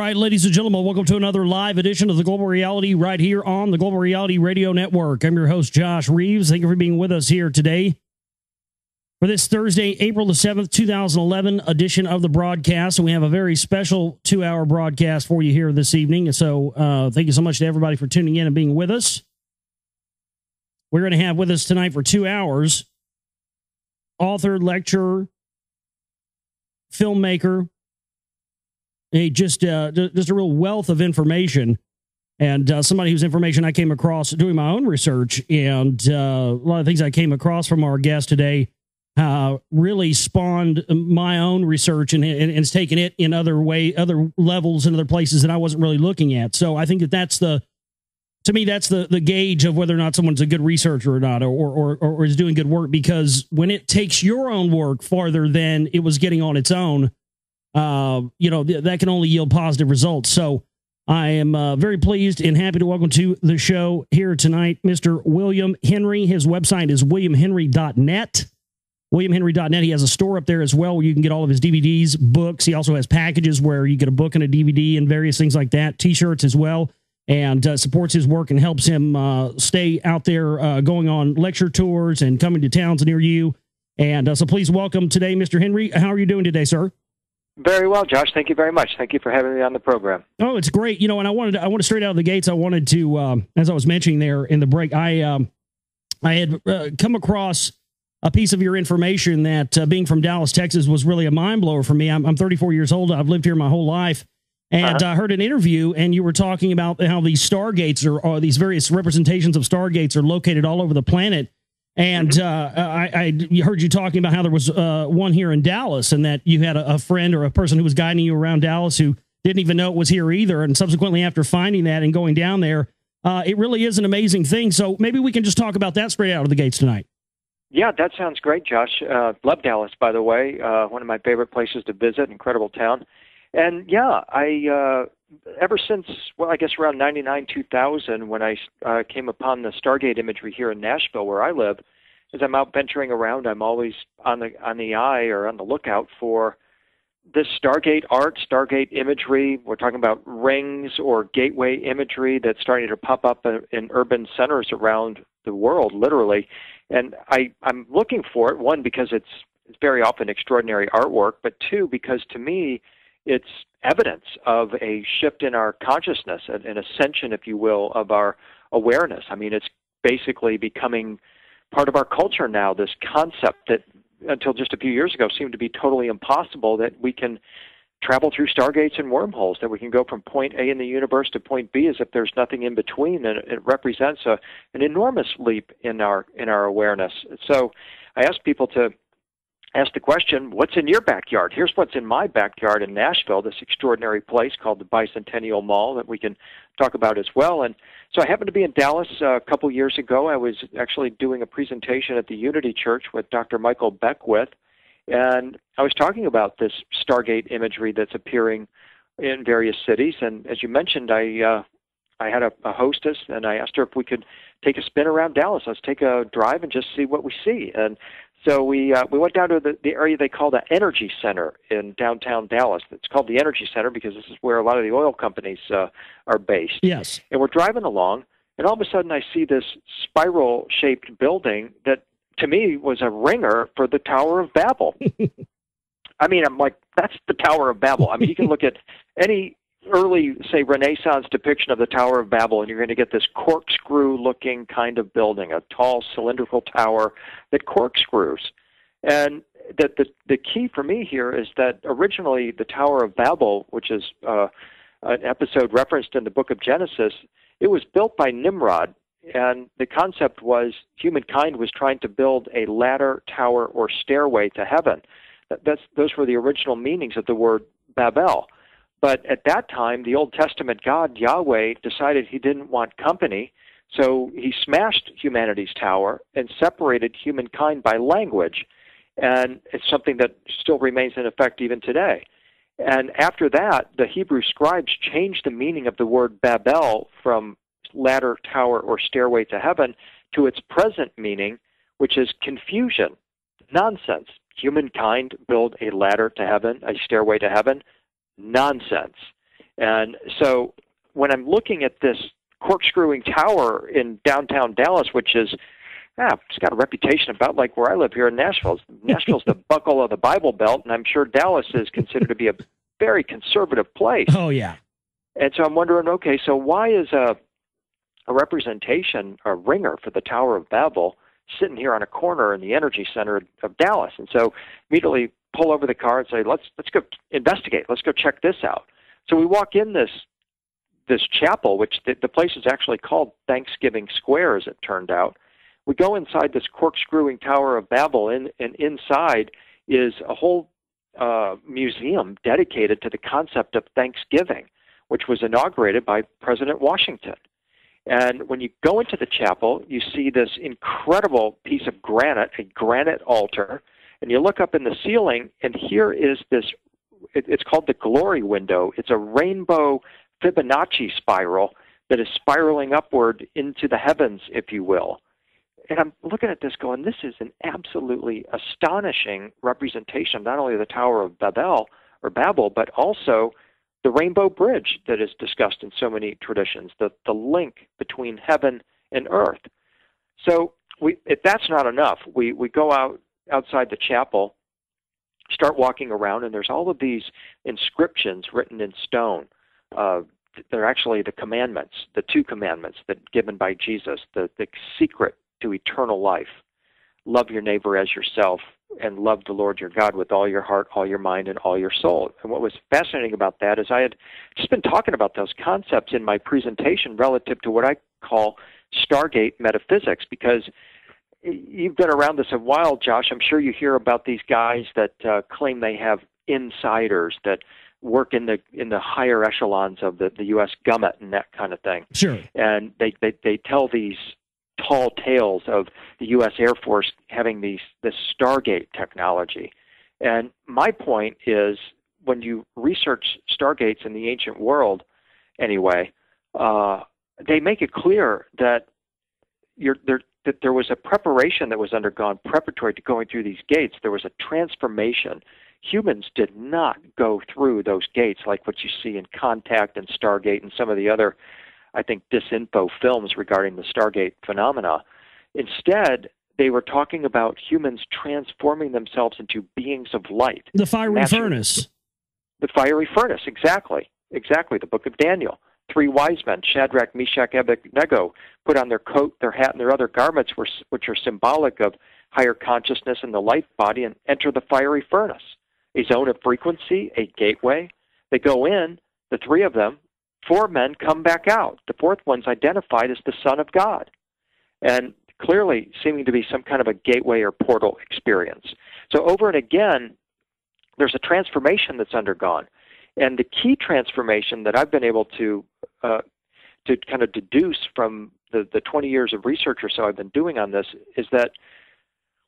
right, ladies and gentlemen, welcome to another live edition of the Global Reality right here on the Global Reality Radio Network. I'm your host, Josh Reeves. Thank you for being with us here today for this Thursday, April the 7th, 2011 edition of the broadcast. And we have a very special 2-hour broadcast for you here this evening. So thank you so much to everybody for tuning in and being with us. We're going to have with us tonight for 2 hours author, lecturer, filmmaker, just a real wealth of information, and somebody whose information I came across doing my own research, and a lot of things I came across from our guest today really spawned my own research and it's taken it in other levels and other places that I wasn't really looking at. So I think that's the gauge of whether or not someone's a good researcher or not, or is doing good work, because when it takes your own work farther than it was getting on its own, that can only yield positive results. So I am very pleased and happy to welcome to the show here tonight, Mr. William Henry. His website is williamhenry.net. WilliamHenry.net. He has a store up there as well where you can get all of his DVDs, books. He also has packages where you get a book and a DVD and various things like that, T-shirts as well, and supports his work and helps him stay out there going on lecture tours and coming to towns near you. And so please welcome today, Mr. Henry. How are you doing today, sir? Very well, Josh. Thank you very much. Thank you for having me on the program. Oh, it's great. And I wanted straight out of the gates, I wanted to, as I was mentioning there in the break, I had come across a piece of your information that being from Dallas, Texas was really a mind blower for me. I'm 34 years old. I've lived here my whole life. And I heard an interview, and you were talking about how these stargates or these various representations of stargates are located all over the planet. And I heard you talking about how there was one here in Dallas, and that you had a friend or a person who was guiding you around Dallas who didn't even know it was here either. And subsequently, after finding that and going down there, it really is an amazing thing. So maybe we can just talk about that straight out of the gates tonight. Yeah, that sounds great, Josh. Love Dallas, by the way. One of my favorite places to visit, incredible town. And yeah, I ever since, well, I guess around 99, 2000, when I came upon the Stargate imagery here in Nashville, where I live, as I'm out venturing around, I'm always on the eye or on the lookout for this Stargate art, Stargate imagery. We're talking about rings or gateway imagery that's starting to pop up in urban centers around the world, literally. And I'm looking for it, one, because it's very often extraordinary artwork, but two, because to me, it's evidence of a shift in our consciousness, an ascension, if you will, of our awareness. I mean, it's basically becoming part of our culture now, this concept that until just a few years ago seemed to be totally impossible, that we can travel through stargates and wormholes, that we can go from point A in the universe to point B as if there's nothing in between, and it represents an enormous leap in our awareness. So I ask people to ask the question, what's in your backyard? Here's what's in my backyard in Nashville, this extraordinary place called the Bicentennial Mall that we can talk about as well. And so I happened to be in Dallas a couple years ago. I was actually doing a presentation at the Unity Church with Dr. Michael Beckwith, and I was talking about this Stargate imagery that's appearing in various cities. And as you mentioned, I had a hostess, and I asked her if we could take a spin around Dallas. Let's take a drive and just see what we see. And so we went down to the area they call the Energy Center in downtown Dallas. It's called the Energy Center because this is where a lot of the oil companies are based. Yes. And we're driving along, and all of a sudden I see this spiral-shaped building that, to me, was a ringer for the Tower of Babel. I mean, I'm like, that's the Tower of Babel. I mean, you can look at any early, say, Renaissance depiction of the Tower of Babel, and you're going to get this corkscrew-looking kind of building, a tall cylindrical tower that corkscrews. And the key for me here is that originally the Tower of Babel, which is an episode referenced in the book of Genesis, it was built by Nimrod, and the concept was humankind was trying to build a ladder, tower, or stairway to heaven. Those were the original meanings of the word Babel. But at that time, the Old Testament God, Yahweh, decided he didn't want company, so he smashed humanity's tower and separated humankind by language. And it's something that still remains in effect even today. And after that, the Hebrew scribes changed the meaning of the word Babel from ladder, tower, or stairway to heaven to its present meaning, which is confusion, nonsense. Humankind build a ladder to heaven, a stairway to heaven, nonsense. And so when I'm looking at this corkscrewing tower in downtown Dallas, which is, it's got a reputation about like where I live here in Nashville. Nashville's the buckle of the Bible Belt, and I'm sure Dallas is considered to be a very conservative place. Oh, yeah. And so I'm wondering, okay, so why is a representation, a ringer for the Tower of Babel, sitting here on a corner in the energy center of Dallas? And so immediately pull over the car and say, let's go investigate. Let's go check this out. So we walk in this chapel, which the place is actually called Thanksgiving Square, as it turned out. We go inside this corkscrewing Tower of Babel, and inside is a whole museum dedicated to the concept of Thanksgiving, which was inaugurated by President Washington. And when you go into the chapel, you see this incredible piece of granite, a granite altar, and you look up in the ceiling, and here is this, it's called the glory window. It's a rainbow Fibonacci spiral that is spiraling upward into the heavens, if you will. And I'm looking at this going, this is an absolutely astonishing representation, not only of the Tower of Babel, but also the Rainbow Bridge that is discussed in so many traditions, the link between heaven and earth. So if that's not enough, we go outside the chapel, start walking around, and there's all of these inscriptions written in stone. They're actually the commandments, the 2 commandments that given by Jesus, the secret to eternal life. Love your neighbor as yourself, and love the Lord your God with all your heart, all your mind, and all your soul. And what was fascinating about that is I had just been talking about those concepts in my presentation relative to what I call Stargate metaphysics, because you've been around this a while, Josh. I'm sure you hear about these guys that claim they have insiders that work in the higher echelons of the U.S. government and that kind of thing. Sure. And they tell these tall tales of the U.S. Air Force having this Stargate technology. And my point is, when you research Stargates in the ancient world, anyway, they make it clear that that there was a preparation that was undergone preparatory to going through these gates. There was a transformation. Humans did not go through those gates like what you see in Contact and Stargate and some of the other, I think, disinfo films regarding the Stargate phenomena. Instead, they were talking about humans transforming themselves into beings of light. The fiery furnace. The fiery furnace, exactly. Exactly, the book of Daniel. 3 wise men, Shadrach, Meshach, Abednego, put on their coat, their hat, and their other garments, which are symbolic of higher consciousness in the light body, and enter the fiery furnace, a zone of frequency, a gateway. They go in, the 3 of them, 4 men come back out. The 4th one's identified as the Son of God, and clearly seeming to be some kind of a gateway or portal experience. So over and again, there's a transformation that's undergone. And the key transformation that I've been able to kind of deduce from the 20 years of research or so I've been doing on this is that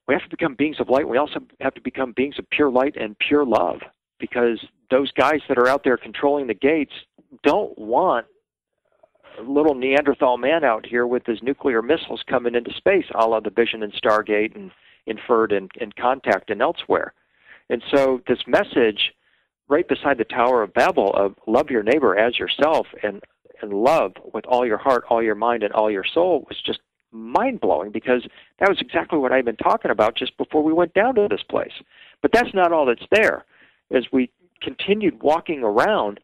we have to become beings of light. We also have to become beings of pure light and pure love, because those guys that are out there controlling the gates don't want a little Neanderthal man out here with his nuclear missiles coming into space, a la the Vision in Stargate and inferred in Contact and elsewhere. And so this message right beside the Tower of Babel of love your neighbor as yourself and love with all your heart, all your mind, and all your soul was just mind-blowing, because that was exactly what I'd been talking about just before we went down to this place. But that's not all that's there. As we continued walking around,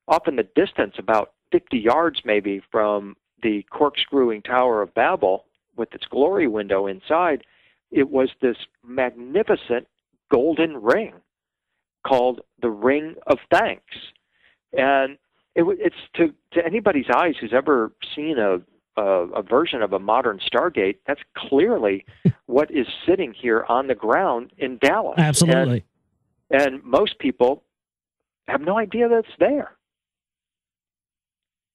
off in the distance, about 50 yards maybe from the corkscrewing Tower of Babel with its glory window inside, it was this magnificent golden ring called the Ring of Thanks. And it's to anybody's eyes who's ever seen a version of a modern Stargate, that's clearly what is sitting here on the ground in Dallas. Absolutely. And most people have no idea that it's there.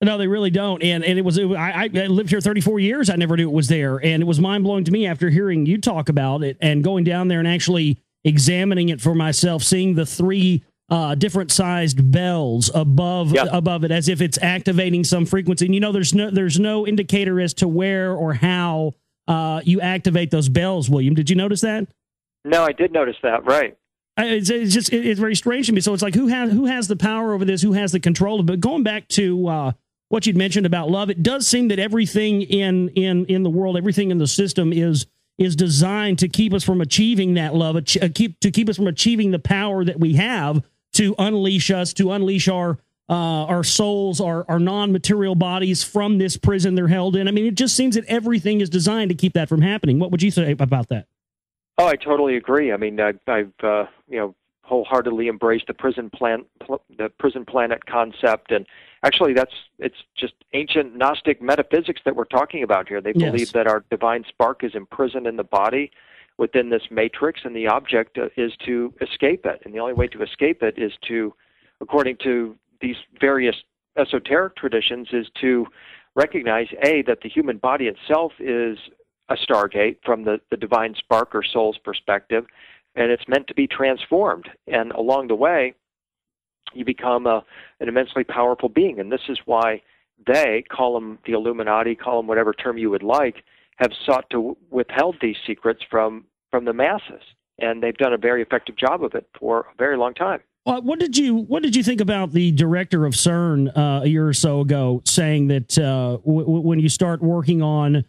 No, they really don't. And I lived here 34 years. I never knew it was there. And it was mind-blowing to me after hearing you talk about it and going down there and actually examining it for myself, seeing the 3 different sized bells above it, as if it's activating some frequency. And, you know, there's no indicator as to where or how you activate those bells, William. Did you notice that? No, I did notice that, right. It's very strange to me. So it's like, who has the power over this? Who has the control of it? But going back to what you'd mentioned about love, it does seem that everything in the world, everything in the system is designed to keep us from achieving that love, to keep us from achieving the power that we have to unleash our souls, our non-material bodies from this prison they're held in. I mean, it just seems that everything is designed to keep that from happening. What would you say about that? Oh, I totally agree. I mean, I've wholeheartedly embraced the prison planet concept, and actually, it's just ancient Gnostic metaphysics that we're talking about here. They believe that our divine spark is imprisoned in the body within this matrix, and the object is to escape it. And the only way to escape it is to, according to these various esoteric traditions, is to recognize, A, that the human body itself is a stargate from the divine spark or soul's perspective, and it's meant to be transformed. And along the way, you become an immensely powerful being. And this is why they, call them the Illuminati, call them whatever term you would like, have sought to withhold these secrets from the masses. And they've done a very effective job of it for a very long time. What did you think about the director of CERN a year or so ago saying that when you start working on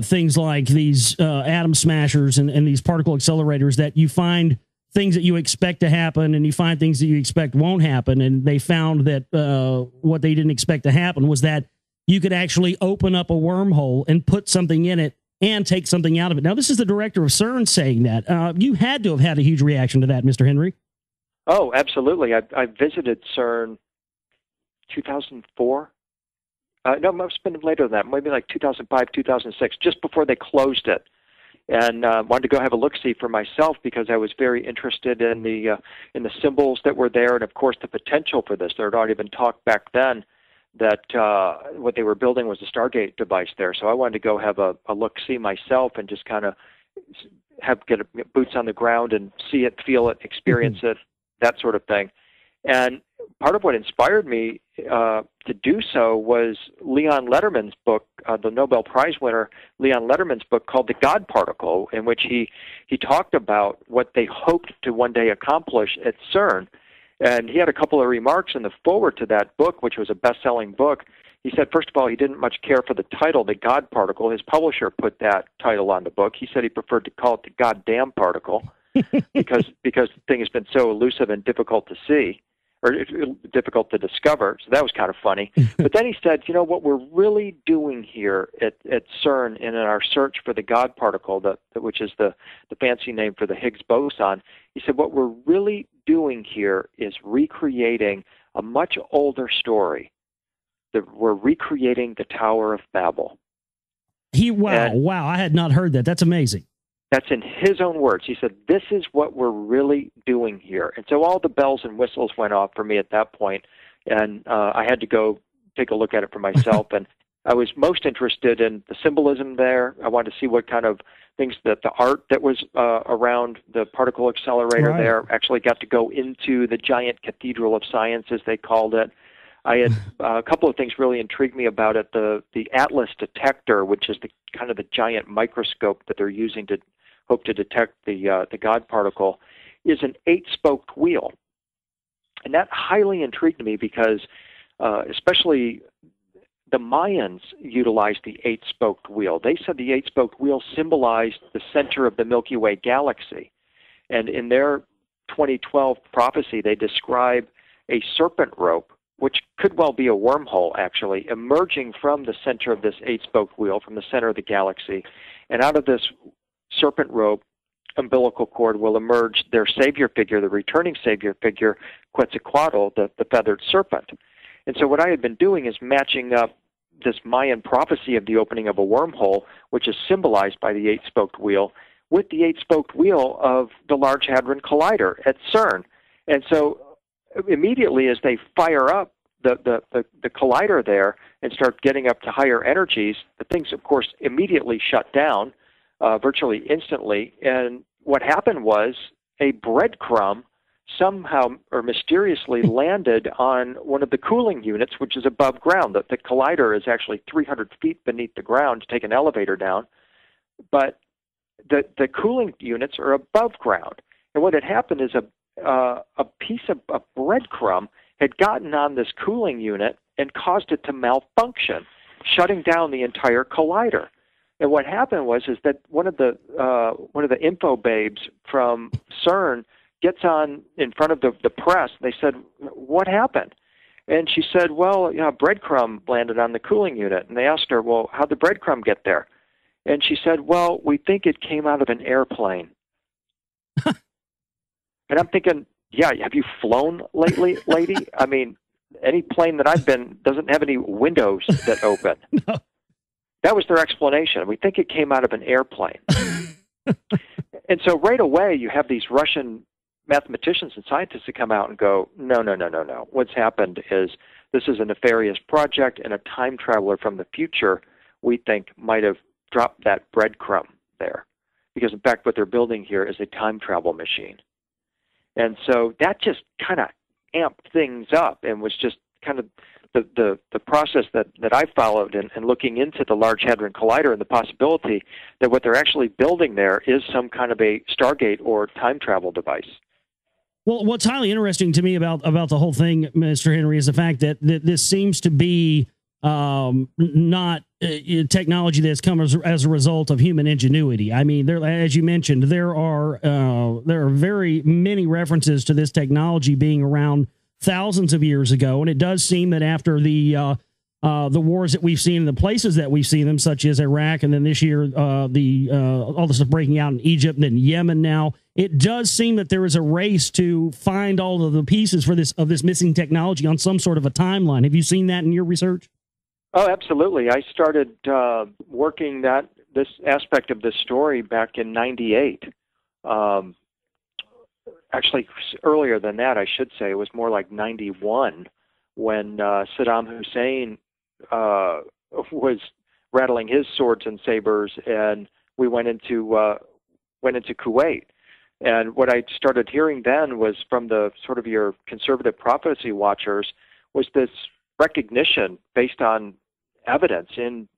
things like these atom smashers and these particle accelerators, that you find things that you expect to happen and you find things that you expect won't happen? And they found that what they didn't expect to happen was that you could actually open up a wormhole and put something in it and take something out of it. Now, this is the director of CERN saying that. You had to have had a huge reaction to that, Mr. Henry. Oh, absolutely. I visited CERN 2004. No, it must have been later than that, maybe like 2005, 2006, just before they closed it. And wanted to go have a look-see for myself because I was very interested in the symbols that were there and, of course, the potential for this. There had already been talk back then that what they were building was a Stargate device there. So I wanted to go have a look-see myself and just kind of get boots on the ground and see it, feel it, experience it, that sort of thing. And part of what inspired me to do so was Leon Letterman's book, the Nobel Prize winner Leon Letterman's book called The God Particle, in which he talked about what they hoped to one day accomplish at CERN. And he had a couple of remarks in the foreword to that book, which was a best-selling book. He said, first of all, he didn't much care for the title, The God Particle. His publisher put that title on the book. He said he preferred to call it The Goddamn Particle because the thing has been so elusive and difficult to see, or difficult to discover. So that was kind of funny. But then he said, you know, what we're really doing here at CERN and in our search for the God particle, which is the fancy name for the Higgs boson, he said, what we're really doing here is recreating a much older story. We're recreating the Tower of Babel. Wow, I had not heard that. That's amazing. That's in his own words. He said, this is what we're really doing here. And so all the bells and whistles went off for me at that point, and I had to go take a look at it for myself. And I was most interested in the symbolism there. I wanted to see what kind of things that the art that was around the particle accelerator there. Actually got to go into the giant cathedral of science, as they called it. I had a couple of things really intrigued me about it. The Atlas detector, which is the kind of the giant microscope that they're using to hope to detect the God particle, is an 8-spoked wheel. And that highly intrigued me because especially the Mayans utilized the 8-spoked wheel. They said the 8-spoked wheel symbolized the center of the Milky Way galaxy. And in their 2012 prophecy, they describe a serpent rope, which could well be a wormhole, actually, emerging from the center of this 8-spoked wheel, from the center of the galaxy. And out of this serpent rope, umbilical cord, will emerge their savior figure, the returning savior figure, Quetzalcoatl, the feathered serpent. And so what I had been doing is matching up this Mayan prophecy of the opening of a wormhole, which is symbolized by the 8-spoked wheel, with the 8-spoked wheel of the Large Hadron Collider at CERN. And so immediately as they fire up the collider there and start getting up to higher energies, the things, of course, immediately shut down virtually instantly. And what happened was a breadcrumb somehow or mysteriously landed on one of the cooling units, which is above ground. The collider is actually 300 feet beneath the ground to take an elevator down, but the cooling units are above ground. And what had happened is a piece of a breadcrumb had gotten on this cooling unit and caused it to malfunction, shutting down the entire collider. And what happened was that one of the info babes from CERN gets on in front of the press. They said, "What happened?" And she said, "Well, a breadcrumb landed on the cooling unit." And they asked her, "Well, how'd the breadcrumb get there?" And she said, "Well, we think it came out of an airplane." And I'm thinking, yeah, have you flown lately, lady? I mean, any plane that I've been doesn't have any windows that open. No. That was their explanation. We think it came out of an airplane. And so right away, you have these Russian mathematicians and scientists that come out and go, no. What's happened is this is a nefarious project, and a time traveler from the future, we think, might have dropped that breadcrumb there. Because, in fact, what they're building here is a time travel machine. And so that just kind of amped things up and was just kind of the process that I followed in looking into the Large Hadron Collider and the possibility that what they're actually building there is some kind of a Stargate or time travel device. Well, what's highly interesting to me about the whole thing, Mr. Henry, is the fact that this seems to be not technology that's come as a result of human ingenuity. I mean, as you mentioned, there are very many references to this technology being around thousands of years ago, and it does seem that after the wars that we've seen, the places that we've seen them, such as Iraq, and then this year all the stuff breaking out in Egypt and then Yemen now, it does seem that there is a race to find all of the pieces for this missing technology on some sort of a timeline. Have you seen that in your research? Oh, absolutely. I started working this aspect of this story back in '98. Actually, earlier than that, I should say. It was more like '91 when Saddam Hussein was rattling his swords and sabers, and we went into Kuwait. And what I started hearing then was from the sort of your conservative prophecy watchers was this recognition based on evidence in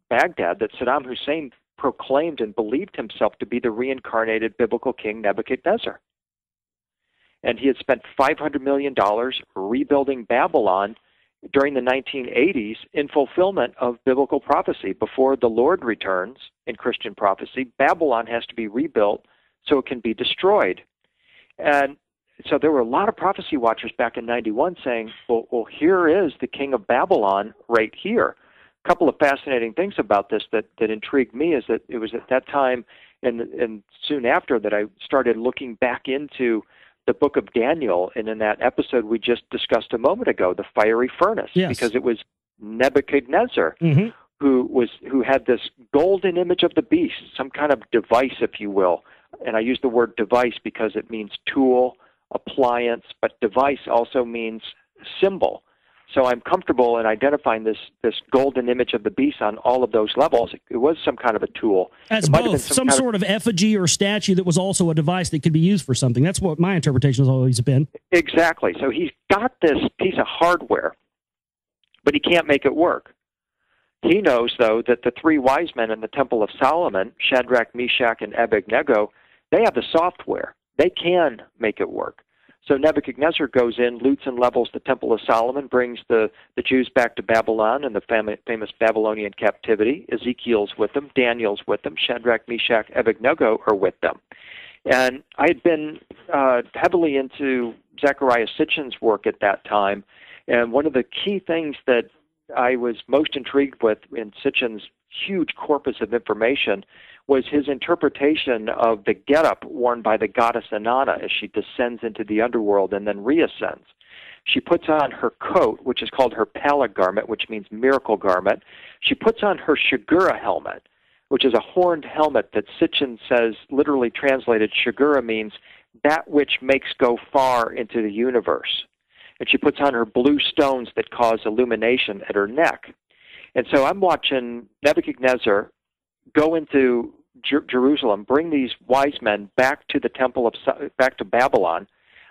Baghdad that Saddam Hussein proclaimed and believed himself to be the reincarnated biblical king Nebuchadnezzar. And he had spent $500 million rebuilding Babylon during the 1980s in fulfillment of biblical prophecy. Before the Lord returns in Christian prophecy, Babylon has to be rebuilt so it can be destroyed. And so there were a lot of prophecy watchers back in '91 saying, well, here is the king of Babylon right here. A couple of fascinating things about this that intrigued me is that it was at that time and soon after that I started looking back into the book of Daniel, and in that episode we just discussed a moment ago, the fiery furnace, yes. Because it was Nebuchadnezzar who had this golden image of the beast, some kind of device, if you will. And I use the word device because it means tool, appliance, but device also means symbol. So I'm comfortable in identifying this golden image of the beast on all of those levels. It was some kind of a tool. As both, some sort of effigy or statue that was also a device that could be used for something. That's what my interpretation has always been. Exactly. So he's got this piece of hardware, but he can't make it work. He knows, though, that the three wise men in the Temple of Solomon, Shadrach, Meshach, and Abednego, they have the software. They can make it work. So Nebuchadnezzar goes in, loots and levels the Temple of Solomon, brings the Jews back to Babylon and the famous Babylonian captivity. Ezekiel's with them, Daniel's with them, Shadrach, Meshach, Abednego are with them. And I had been heavily into Zecharia Sitchin's work at that time, and one of the key things that I was most intrigued with in Sitchin's huge corpus of information was his interpretation of the getup worn by the goddess Inanna as she descends into the underworld and then reascends. She puts on her coat, which is called her pala garment, which means miracle garment. She puts on her Shagura helmet, which is a horned helmet that Sitchin says, literally translated, Shagura means that which makes go far into the universe. And she puts on her blue stones that cause illumination at her neck. And so I'm watching Nebuchadnezzar go into Jerusalem, bring these wise men back to the back to Babylon.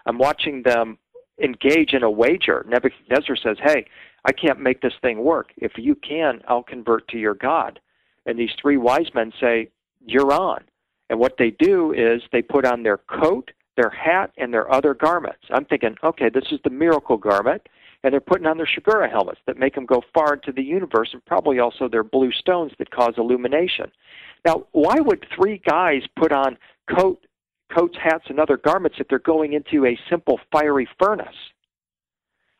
I'm watching them engage in a wager. Nebuchadnezzar says, hey, I can't make this thing work. If you can, I'll convert to your God. And these three wise men say, you're on. And what they do is they put on their coat, their hat and their other garments. I'm thinking, okay, this is the miracle garment, and they're putting on their Shigura helmets that make them go far into the universe, and probably also their blue stones that cause illumination. Now, why would three guys put on coats, hats, and other garments if they're going into a simple fiery furnace?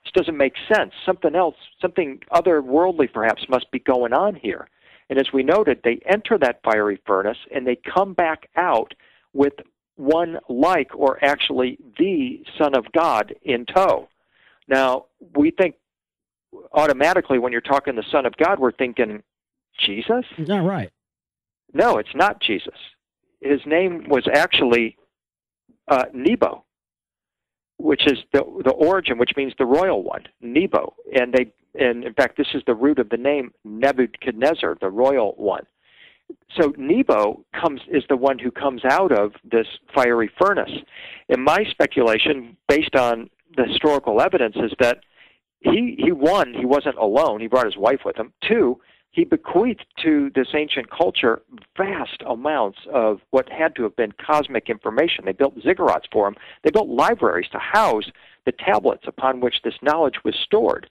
This doesn't make sense. Something else, something otherworldly perhaps must be going on here. And as we noted, they enter that fiery furnace and they come back out with one like, or actually the Son of God in tow. Now, we think automatically when you're talking the Son of God, we're thinking Jesus? Yeah, right. No, it's not Jesus. His name was actually Nebo, which is the origin, which means the royal one, Nebo. And in fact, this is the root of the name Nebuchadnezzar, the royal one. So Nebo is the one who comes out of this fiery furnace. And my speculation, based on the historical evidence, is that he wasn't alone. He brought his wife with him. Two, he bequeathed to this ancient culture vast amounts of what had to have been cosmic information. They built ziggurats for him. They built libraries to house the tablets upon which this knowledge was stored.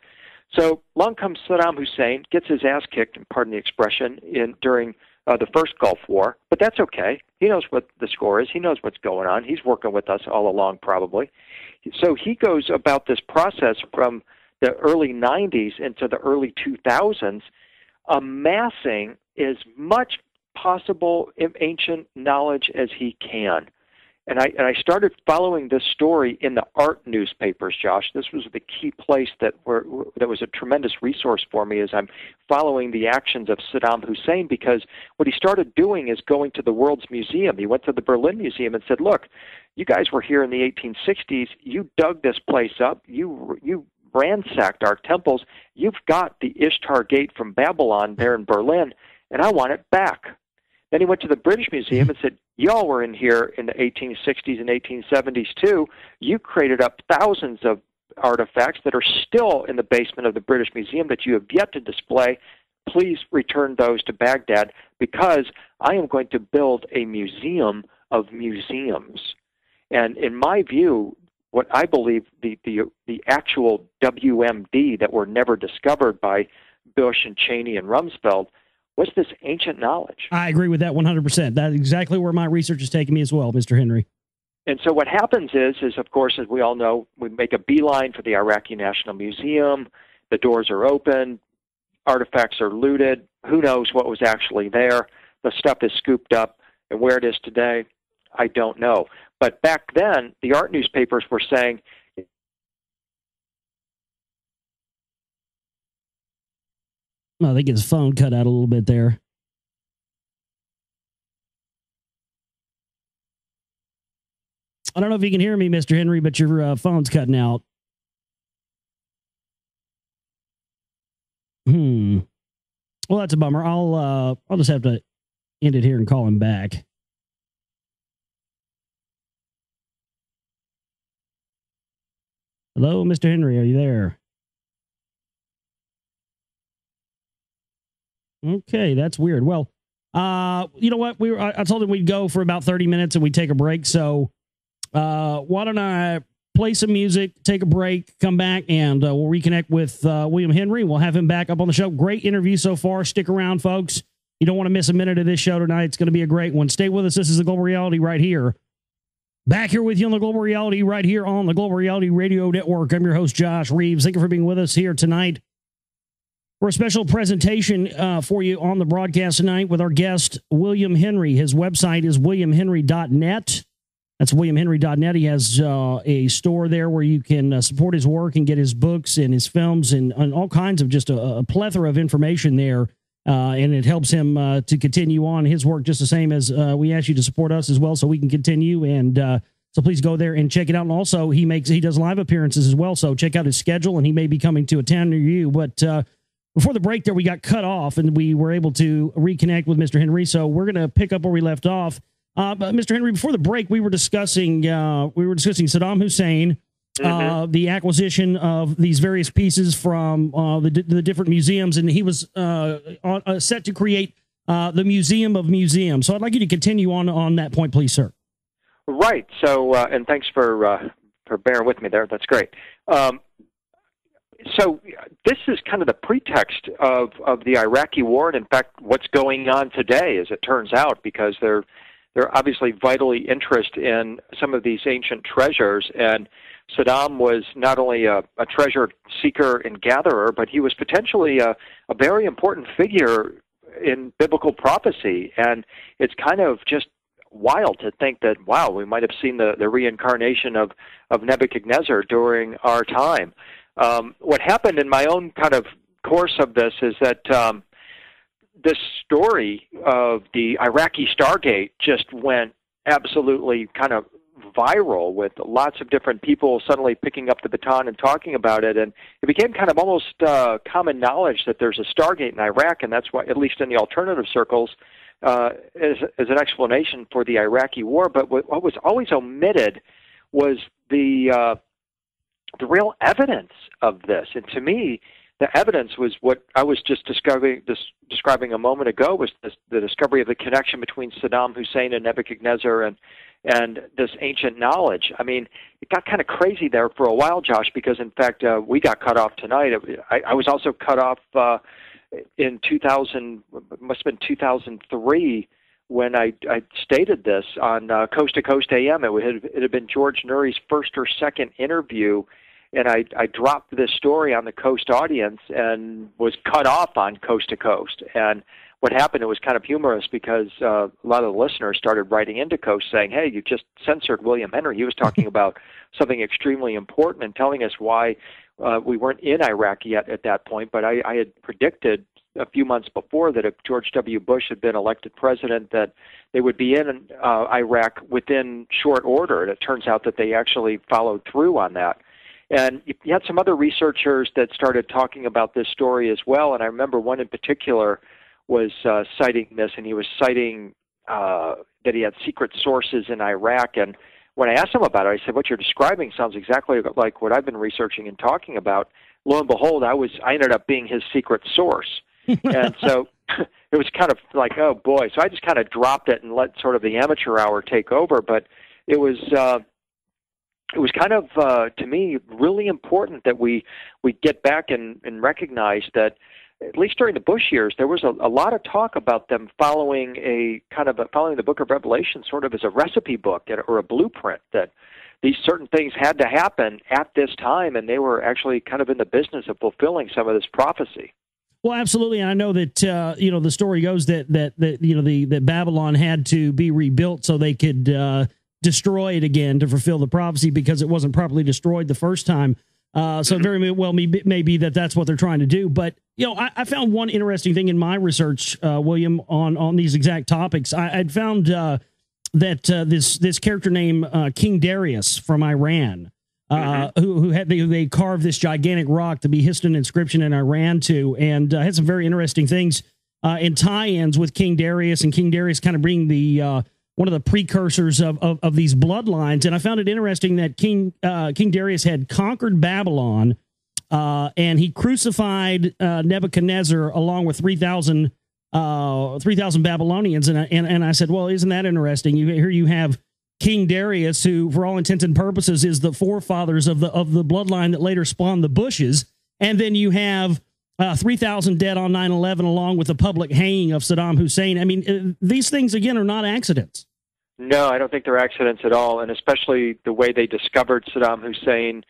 So along comes Saddam Hussein, gets his ass kicked, pardon the expression, during the first Gulf War, but that's okay. He knows what the score is. He knows what's going on. He's working with us all along, probably. So he goes about this process from the early 90s into the early 2000s, amassing as much possible ancient knowledge as he can. And I started following this story in the art newspapers, Josh. This was the key place that was a tremendous resource for me as I'm following the actions of Saddam Hussein, because what he started doing is going to the World's Museum. He went to the Berlin Museum and said, look, you guys were here in the 1860s. You dug this place up. You ransacked our temples. You've got the Ishtar Gate from Babylon there in Berlin, and I want it back. Then he went to the British Museum and said, y'all were in here in the 1860s and 1870s too. You created up thousands of artifacts that are still in the basement of the British Museum that you have yet to display. Please return those to Baghdad, because I am going to build a museum of museums. And in my view, what I believe the actual WMD that were never discovered by Bush and Cheney and Rumsfeld was this ancient knowledge. I agree with that 100%. That's exactly where my research is taking me as well, Mr. Henry. And so what happens is of course, as we all know, we make a beeline for the Iraqi National Museum. The doors are open. Artifacts are looted. Who knows what was actually there? The stuff is scooped up. And where it is today, I don't know. But back then, the art newspapers were saying, I think his phone cut out a little bit there. I don't know if you can hear me, Mr. Henry, but your phone's cutting out. Well, that's a bummer. I'll just have to end it here and call him back. Hello, Mr. Henry, are you there? Okay, that's weird. Well, you know what? I told him we'd go for about 30 minutes and we'd take a break. So why don't I play some music, take a break, come back, and we'll reconnect with William Henry. We'll have him back up on the show. Great interview so far. Stick around, folks. You don't want to miss a minute of this show tonight. It's going to be a great one. Stay with us. This is the Global Reality right here. Back here with you on the Global Reality right here on the Global Reality Radio Network. I'm your host, Josh Reeves. Thank you for being with us here tonight for a special presentation for you on the broadcast tonight with our guest, William Henry. His website is williamhenry.net. That's williamhenry.net. He has a store there where you can support his work and get his books and his films and all kinds of just a plethora of information there. And it helps him to continue on his work just the same as we ask you to support us as well so we can continue. And so please go there and check it out. And also, he does live appearances as well. So check out his schedule, and he may be coming to a town near you. But before the break there, we got cut off, and we were able to reconnect with Mr. Henry. So we're going to pick up where we left off. But Mr. Henry, before the break, we were discussing Saddam Hussein, the acquisition of these various pieces from the different museums, and he was set to create the Museum of Museums. So I'd like you to continue on that point, please, sir. Right. So, and thanks for bearing with me there. That's great. So this is kind of the pretext of the Iraqi war, and in fact, what's going on today, as it turns out, because they're obviously vitally interested in some of these ancient treasures. And Saddam was not only a treasure seeker and gatherer, but he was potentially a very important figure in biblical prophecy. And it's kind of just wild to think that, wow, we might have seen the reincarnation of Nebuchadnezzar during our time. What happened in my own kind of course of this is that this story of the Iraqi Stargate just went absolutely kind of viral, with lots of different people suddenly picking up the baton and talking about it, and it became kind of almost common knowledge that there's a Stargate in Iraq, and that's why, at least in the alternative circles, as an explanation for the Iraqi war. But what was always omitted was the real evidence of this. And to me, the evidence was what I was just describing a moment ago, was the discovery of the connection between Saddam Hussein and Nebuchadnezzar and this ancient knowledge. I mean, it got kind of crazy there for a while, Josh, because in fact we got cut off tonight. I was also cut off in 2000, must have been 2003, when I stated this on Coast to Coast AM. It had been George Nuri's first or second interview, and I dropped this story on the Coast audience and was cut off on Coast to Coast. And what happened, it was kind of humorous, because a lot of the listeners started writing into Coast saying, hey, you just censored William Henry. He was talking about something extremely important and telling us why we weren't in Iraq yet at that point. But I had predicted a few months before that if George W. Bush had been elected president, that they would be in Iraq within short order. And it turns out that they actually followed through on that. And you had some other researchers that started talking about this story as well. And I remember one in particular was citing this, and he was citing that he had secret sources in Iraq. And when I asked him about it, I said, what you're describing sounds exactly like what I've been researching and talking about. Lo and behold, I ended up being his secret source. And so it was kind of like, oh boy. So I just kind of dropped it and let sort of the amateur hour take over. But it was kind of, to me, really important that we get back and recognize that, at least during the Bush years, there was a lot of talk about them following following the Book of Revelation sort of as a recipe book or a blueprint, that these certain things had to happen at this time, and they were actually kind of in the business of fulfilling some of this prophecy. Well, absolutely. And I know that, the story goes that Babylon had to be rebuilt so they could destroy it again to fulfill the prophecy, because it wasn't properly destroyed the first time. So very well may be that's what they're trying to do. But, I found one interesting thing in my research, William, on these exact topics. I'd found that this character named King Darius from Iran, who they carved this gigantic rock to be hissed an inscription in Iran to, and had some very interesting things in tie-ins with King Darius, and King Darius kind of being the one of the precursors of these bloodlines. And I found it interesting that King Darius had conquered Babylon, and he crucified Nebuchadnezzar along with 3,000 Babylonians. And I said, well, isn't that interesting? Here you have King Darius, who, for all intents and purposes, is the forefathers of the bloodline that later spawned the Bushes, and then you have 3,000 dead on 9/11, along with the public hanging of Saddam Hussein. I mean, these things, again, are not accidents. No, I don't think they're accidents at all, and especially the way they discovered Saddam Hussein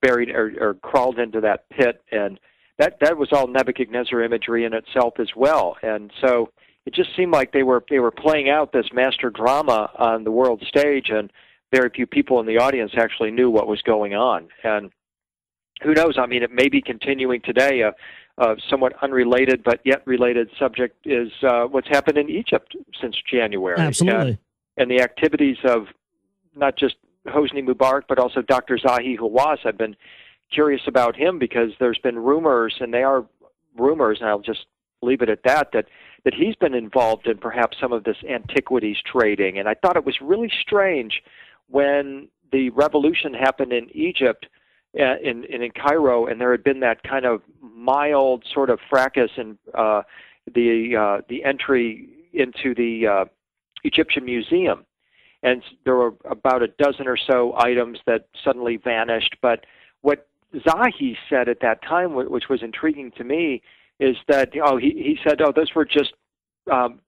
buried or crawled into that pit, and that was all Nebuchadnezzar imagery in itself as well. And so it just seemed like they were playing out this master drama on the world stage, and very few people in the audience actually knew what was going on. And who knows? I mean, it may be continuing today. A somewhat unrelated but yet related subject is what's happened in Egypt since January. Absolutely. And the activities of not just Hosni Mubarak, but also Dr. Zahi Hawass. I've been curious about him because there's been rumors, and they are rumors, and I'll just leave it at that he's been involved in perhaps some of this antiquities trading. And I thought it was really strange when the revolution happened in Egypt, in Cairo, and there had been that kind of mild sort of fracas in the entry into the Egyptian Museum. and there were about a dozen or so items that suddenly vanished. But what Zahi said at that time, which was intriguing to me, is that he said, those were just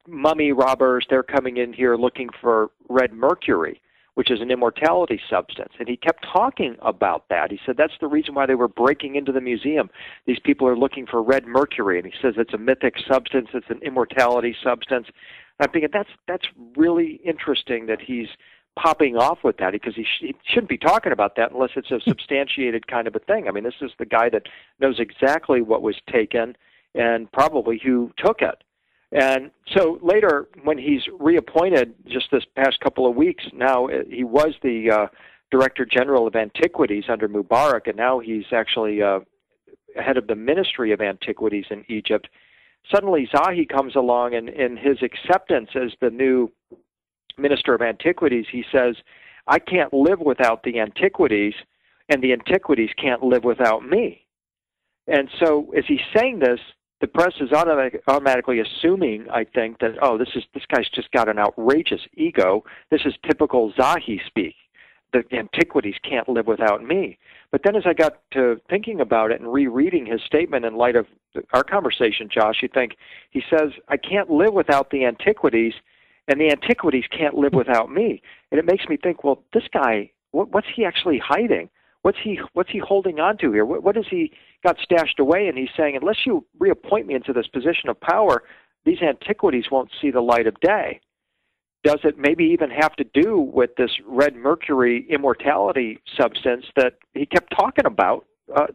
mummy robbers. They're coming in here looking for red mercury, which is an immortality substance. And he kept talking about that. He said that's the reason why they were breaking into the museum. These people are looking for red mercury, and he says it's a mythic substance. It's an immortality substance. And I'm thinking that's really interesting that he's popping off with that, because he shouldn't be talking about that unless it's a substantiated kind of a thing. I mean, this is the guy that knows exactly what was taken and probably who took it. And so later, when he's reappointed just this past couple of weeks, now he was the Director General of Antiquities under Mubarak, and now he's actually head of the Ministry of Antiquities in Egypt. Suddenly, Zahi comes along, and in his acceptance as the new Minister of Antiquities, he says, I can't live without the antiquities, and the antiquities can't live without me. And so as he's saying this, the press is automatically assuming, I think, that, this guy's just got an outrageous ego. This is typical Zahi speak. The antiquities can't live without me. But then as I got to thinking about it and rereading his statement in light of our conversation, Josh, you think, he says, I can't live without the antiquities, and the antiquities can't live without me. And it makes me think, well, this guy, what's he actually hiding? What's he holding on to here? What has he got stashed away? And he's saying, unless you reappoint me into this position of power, these antiquities won't see the light of day. Does it maybe even have to do with this red mercury immortality substance that he kept talking about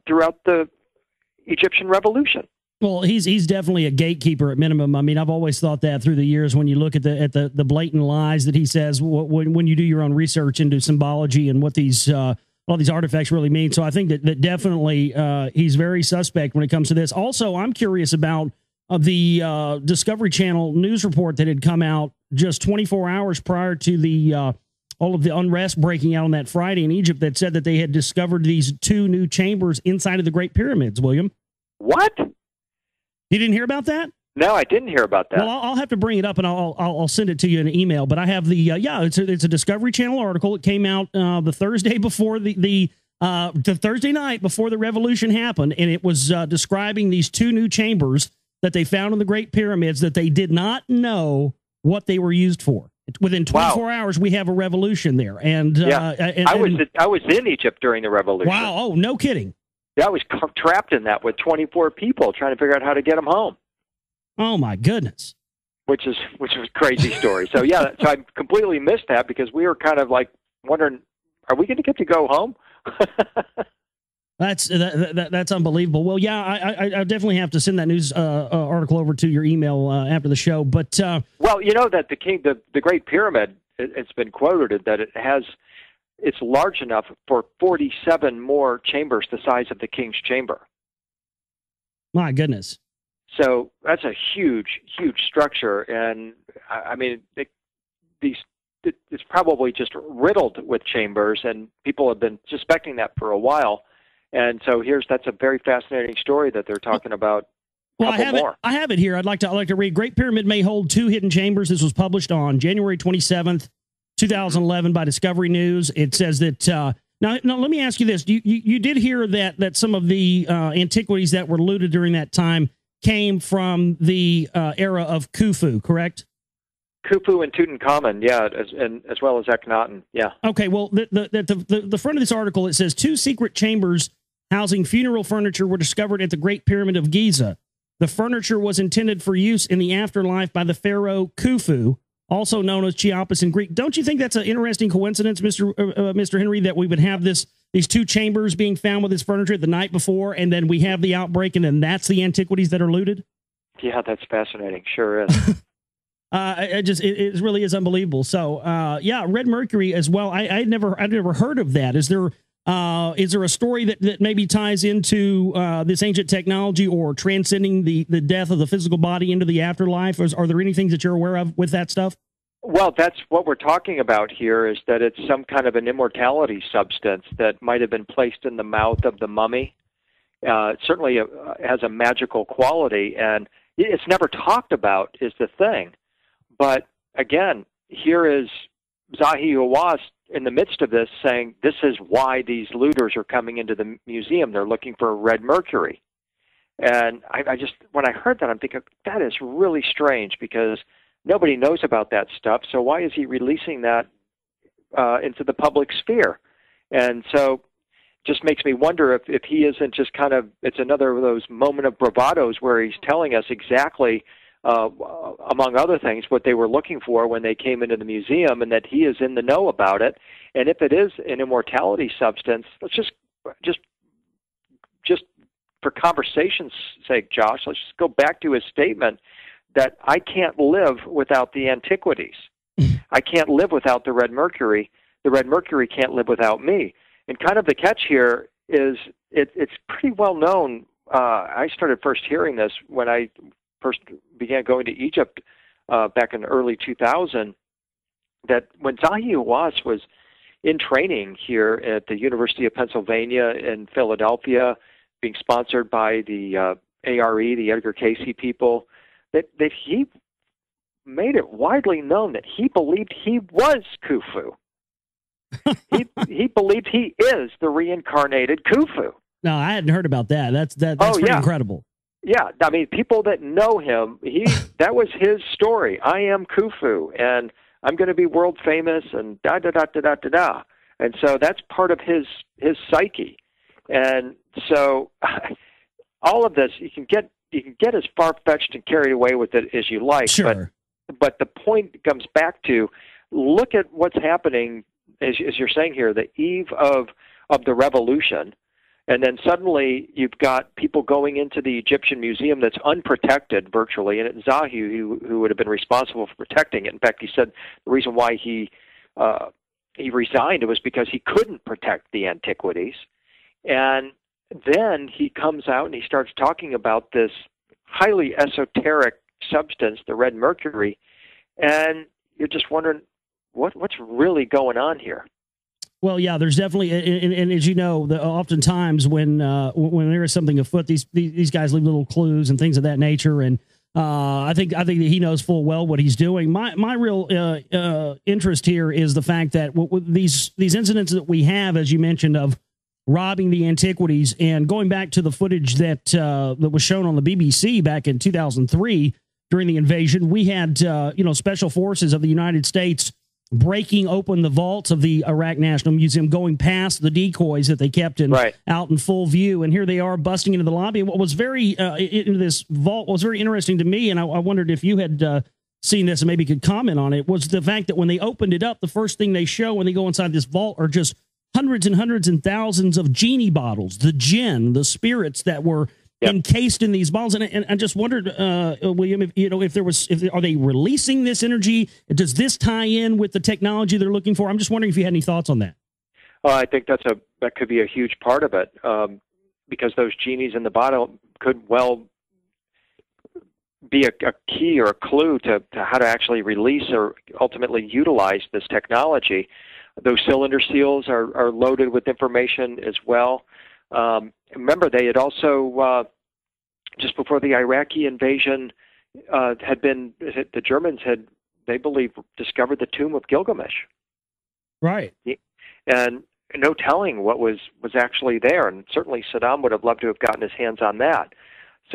throughout the Egyptian revolution? Well, he's definitely a gatekeeper at minimum. I mean, I've always thought that through the years when you look at the blatant lies that he says when you do your own research into symbology and what these all these artifacts really mean. So I think that definitely he's very suspect when it comes to this. Also, I'm curious about the Discovery Channel news report that had come out just 24 hours prior to the all of the unrest breaking out on that Friday in Egypt that said that they had discovered these 2 new chambers inside of the Great Pyramids, William. What? You didn't hear about that? No, I didn't hear about that. Well, I'll have to bring it up and I'll send it to you in an email. But I have the it's a Discovery Channel article. It came out the Thursday before the Thursday night before the revolution happened, and it was describing these 2 new chambers that they found in the Great Pyramids that they did not know what they were used for. Within 24 hours, we have a revolution there, and I was in Egypt during the revolution. Wow! Oh, no kidding. Yeah, I was trapped in that with 24 people trying to figure out how to get them home. Oh my goodness! Which was a crazy story. So yeah, so I completely missed that because we were kind of like wondering, are we going to get to go home? That's unbelievable. Well, yeah, I definitely have to send that news article over to your email after the show. But well, you know that the Great Pyramid, it's been quoted that it's large enough for 47 more chambers the size of the King's Chamber. My goodness. So that's a huge, huge structure, and I mean, it's probably just riddled with chambers, and people have been suspecting that for a while. And so that's a very fascinating story that they're talking about. Well, I have it here. I'd like to read. Great Pyramid may hold 2 hidden chambers. This was published on January 27th, 2011 by Discovery News. It says that now let me ask you this: you did hear that some of the antiquities that were looted during that time came from the era of Khufu, correct? Khufu and Tutankhamun, yeah, as well as Akhenaten, yeah. Okay, well, the front of this article, it says 2 secret chambers housing funeral furniture were discovered at the Great Pyramid of Giza. The furniture was intended for use in the afterlife by the pharaoh Khufu, also known as Cheops in Greek. Don't you think that's an interesting coincidence, Mr. Henry, that we would have these 2 chambers being found with this furniture the night before, and then we have the outbreak, and then that's the antiquities that are looted? Yeah, that's fascinating. Sure is. It really is unbelievable. So, yeah, red mercury as well. I'd never heard of that. Is there a story that maybe ties into this ancient technology or transcending the death of the physical body into the afterlife? Are there any things that you're aware of with that stuff? Well, that's what we're talking about here, is that it's some kind of an immortality substance that might have been placed in the mouth of the mummy. It certainly has a magical quality, and it's never talked about is the thing. But again, here is Zahi Hawass, in the midst of this, saying this is why these looters are coming into the museum. They're looking for red mercury. And I just, when I heard that, I'm thinking, that is really strange because nobody knows about that stuff. So why is he releasing that into the public sphere? And so just makes me wonder if he isn't just kind of, it's another of those moment of bravados where he's telling us exactly, among other things, what they were looking for when they came into the museum, and that he is in the know about it. And if it is an immortality substance, let's just for conversation's sake, Josh, let's just go back to his statement that I can't live without the antiquities. I can't live without the red mercury. The red mercury can't live without me. And kind of the catch here is it's pretty well known. I started first hearing this when I first began going to Egypt back in early 2000, that when Zahi Hawass was in training here at the University of Pennsylvania in Philadelphia, being sponsored by the ARE, the Edgar Cayce people, that he made it widely known that he believed he was Khufu. he believed he is the reincarnated Khufu. No, I hadn't heard about that. That's pretty incredible. Yeah, I mean, people that know him, that was his story. I am Khufu, and I'm going to be world famous, and da da da da da da da. And so that's part of his psyche. And so all of this, you can get as far fetched and carried away with it as you like. Sure. But the point comes back to, look at what's happening, as you're saying here, the eve of the revolution. And then suddenly you've got people going into the Egyptian museum that's unprotected virtually, and it's Zahi who would have been responsible for protecting it. In fact, he said the reason why he resigned was because he couldn't protect the antiquities. And then he comes out and he starts talking about this highly esoteric substance, the red mercury, and you're just wondering what's really going on here. Well, yeah, there's definitely, and as you know, oftentimes when there is something afoot, these guys leave little clues and things of that nature, and I think that he knows full well what he's doing. My real interest here is the fact that these incidents that we have, as you mentioned, of robbing the antiquities, and going back to the footage that was shown on the BBC back in 2003 during the invasion, we had special forces of the United States breaking open the vaults of the Iraq National Museum, going past the decoys that they kept out in full view, and here they are busting into the lobby. And what was into this vault was very interesting to me, and I wondered if you had seen this and maybe could comment on it, was the fact that when they opened it up, the first thing they show when they go inside this vault are just hundreds and hundreds and thousands of genie bottles, the jinn, the spirits that were encased in these bottles. And I just wondered, William, if are they releasing this energy? Does this tie in with the technology they're looking for? I'm just wondering if you had any thoughts on that. I think that could be a huge part of it, because those genies in the bottle could well be a key or a clue to how to actually release or ultimately utilize this technology. Those cylinder seals are loaded with information as well. Remember, they had also, just before the Iraqi invasion, the Germans had, they believe, discovered the tomb of Gilgamesh. Right. And no telling what was actually there, and certainly Saddam would have loved to have gotten his hands on that.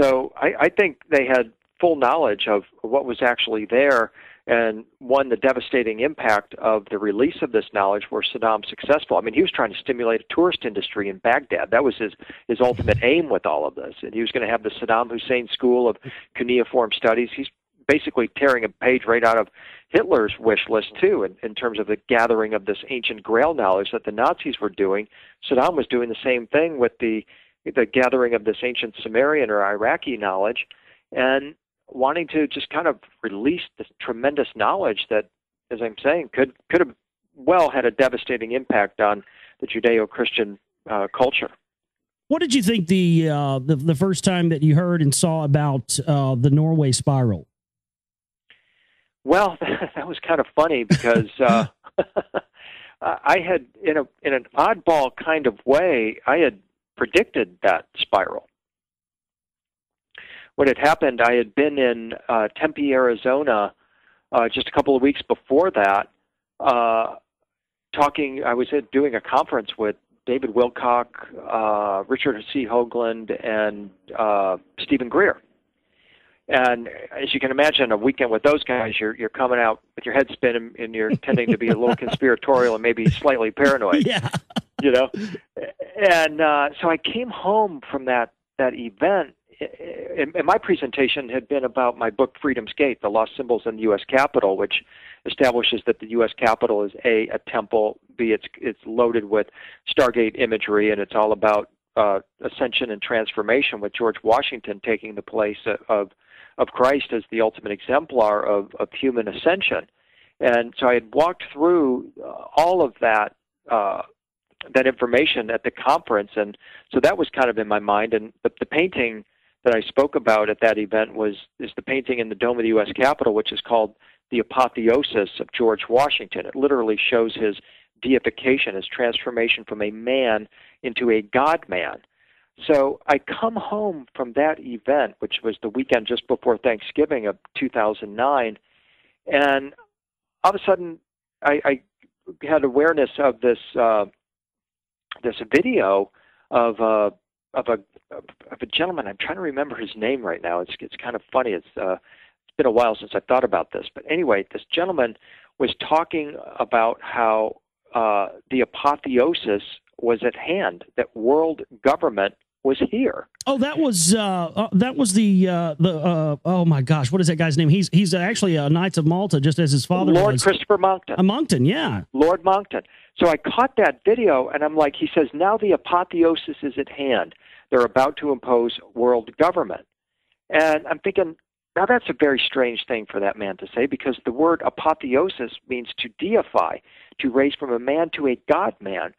So I think they had full knowledge of what was actually there, and the devastating impact of the release of this knowledge were Saddam successful. I mean, he was trying to stimulate a tourist industry in Baghdad. That was his ultimate aim with all of this. And he was going to have the Saddam Hussein School of Cuneiform Studies. He's basically tearing a page right out of Hitler's wish list, too, in terms of the gathering of this ancient Grail knowledge that the Nazis were doing. Saddam was doing the same thing with the gathering of this ancient Sumerian or Iraqi knowledge, and wanting to just kind of release this tremendous knowledge that, as I'm saying, could have well had a devastating impact on the Judeo-Christian culture. What did you think the first time that you heard and saw about the Norway spiral? Well, that was kind of funny because I had, in an oddball kind of way, I had predicted that spiral. When it happened, I had been in Tempe, Arizona, just a couple of weeks before that, talking. I was doing a conference with David Wilcock, Richard C. Hoagland, and Stephen Greer. And as you can imagine, a weekend with those guys, you're coming out with your head spinning, and you're tending to be a little conspiratorial and maybe slightly paranoid. Yeah. You know, and so I came home from that event, and my presentation had been about my book Freedom's Gate, The Lost Symbols in the U.S. Capitol, which establishes that the U.S. Capitol is a temple, B, it's loaded with Stargate imagery, and it's all about ascension and transformation, with George Washington taking the place of Christ as the ultimate exemplar of human ascension. And so I had walked through all of that information at the conference, and so that was kind of in my mind. And the painting that I spoke about at that event is the painting in the dome of the U.S. Capitol, which is called The Apotheosis of George Washington. It literally shows his deification, his transformation from a man into a God-man. So I come home from that event, which was the weekend just before Thanksgiving of 2009, and all of a sudden I had awareness of this video of a gentleman. I'm trying to remember his name right now. It's kind of funny. It's been a while since I thought about this, but anyway, this gentleman was talking about how the apotheosis was at hand, that world government was here. Oh, that was the oh my gosh, what is that guy's name? He's actually a Knights of Malta, just as his father was. Lord Christopher Monckton. Monckton, yeah. Lord Monckton. So I caught that video, and I'm like, he says, now the apotheosis is at hand. They're about to impose world government. And I'm thinking, now that's a very strange thing for that man to say, because the word apotheosis means to deify, to raise from a man to a God-man.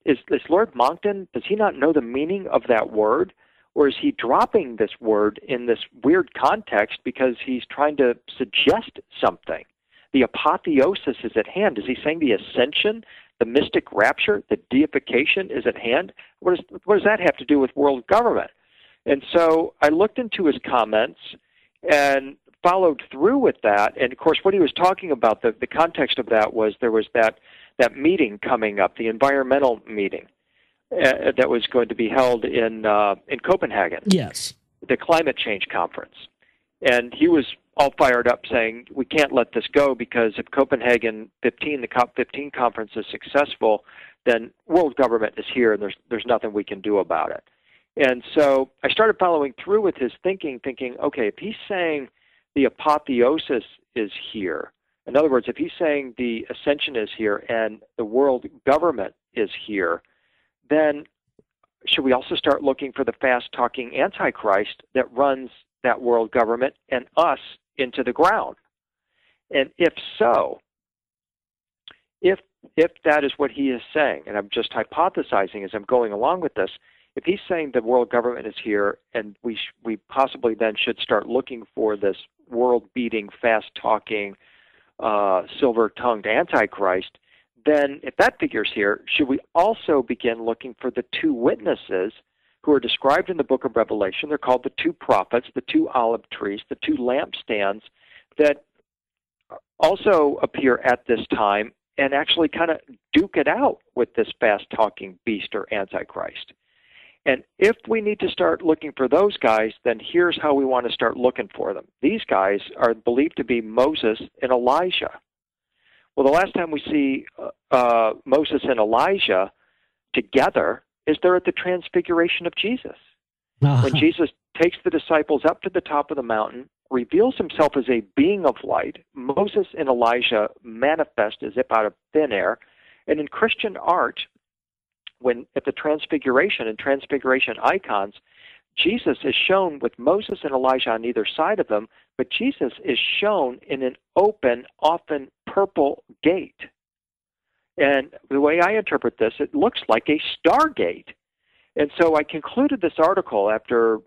Is Lord Monckton, does he not know the meaning of that word? Or is he dropping this word in this weird context because he's trying to suggest something? The apotheosis is at hand. Is he saying the ascension, the mystic rapture, the deification is at hand? What does that have to do with world government? And so I looked into his comments and followed through with that. And of course, what he was talking about, the context of that was there was that meeting coming up, the environmental meeting that was going to be held in Copenhagen. Yes. The climate change conference. And he was all fired up saying, we can't let this go, because if Copenhagen 15, the COP15 conference is successful, then world government is here and there's nothing we can do about it. And so I started following through with his thinking, okay, if he's saying the apotheosis is here, in other words, if he's saying the ascension is here and the world government is here, then should we also start looking for the fast-talking Antichrist that runs that world government and us into the ground? And if so, if that is what he is saying, and I'm just hypothesizing as I'm going along with this, if he's saying the world government is here and we possibly then should start looking for this world-beating, fast-talking, silver-tongued Antichrist, then if that figure's here, should we also begin looking for the two witnesses who are described in the book of Revelation? They're called the two prophets, the two olive trees, the two lampstands that also appear at this time and actually kind of duke it out with this fast-talking beast or Antichrist. And if we need to start looking for those guys, then here's how we want to start looking for them. These guys are believed to be Moses and Elijah. Well, the last time we see Moses and Elijah together is they're at the transfiguration of Jesus. When Jesus takes the disciples up to the top of the mountain, reveals himself as a being of light, Moses and Elijah manifest as if out of thin air. And in Christian art, when at the transfiguration and transfiguration icons, Jesus is shown with Moses and Elijah on either side of them, but Jesus is shown in an open, often purple gate. And the way I interpret this, it looks like a stargate. And so I concluded this article after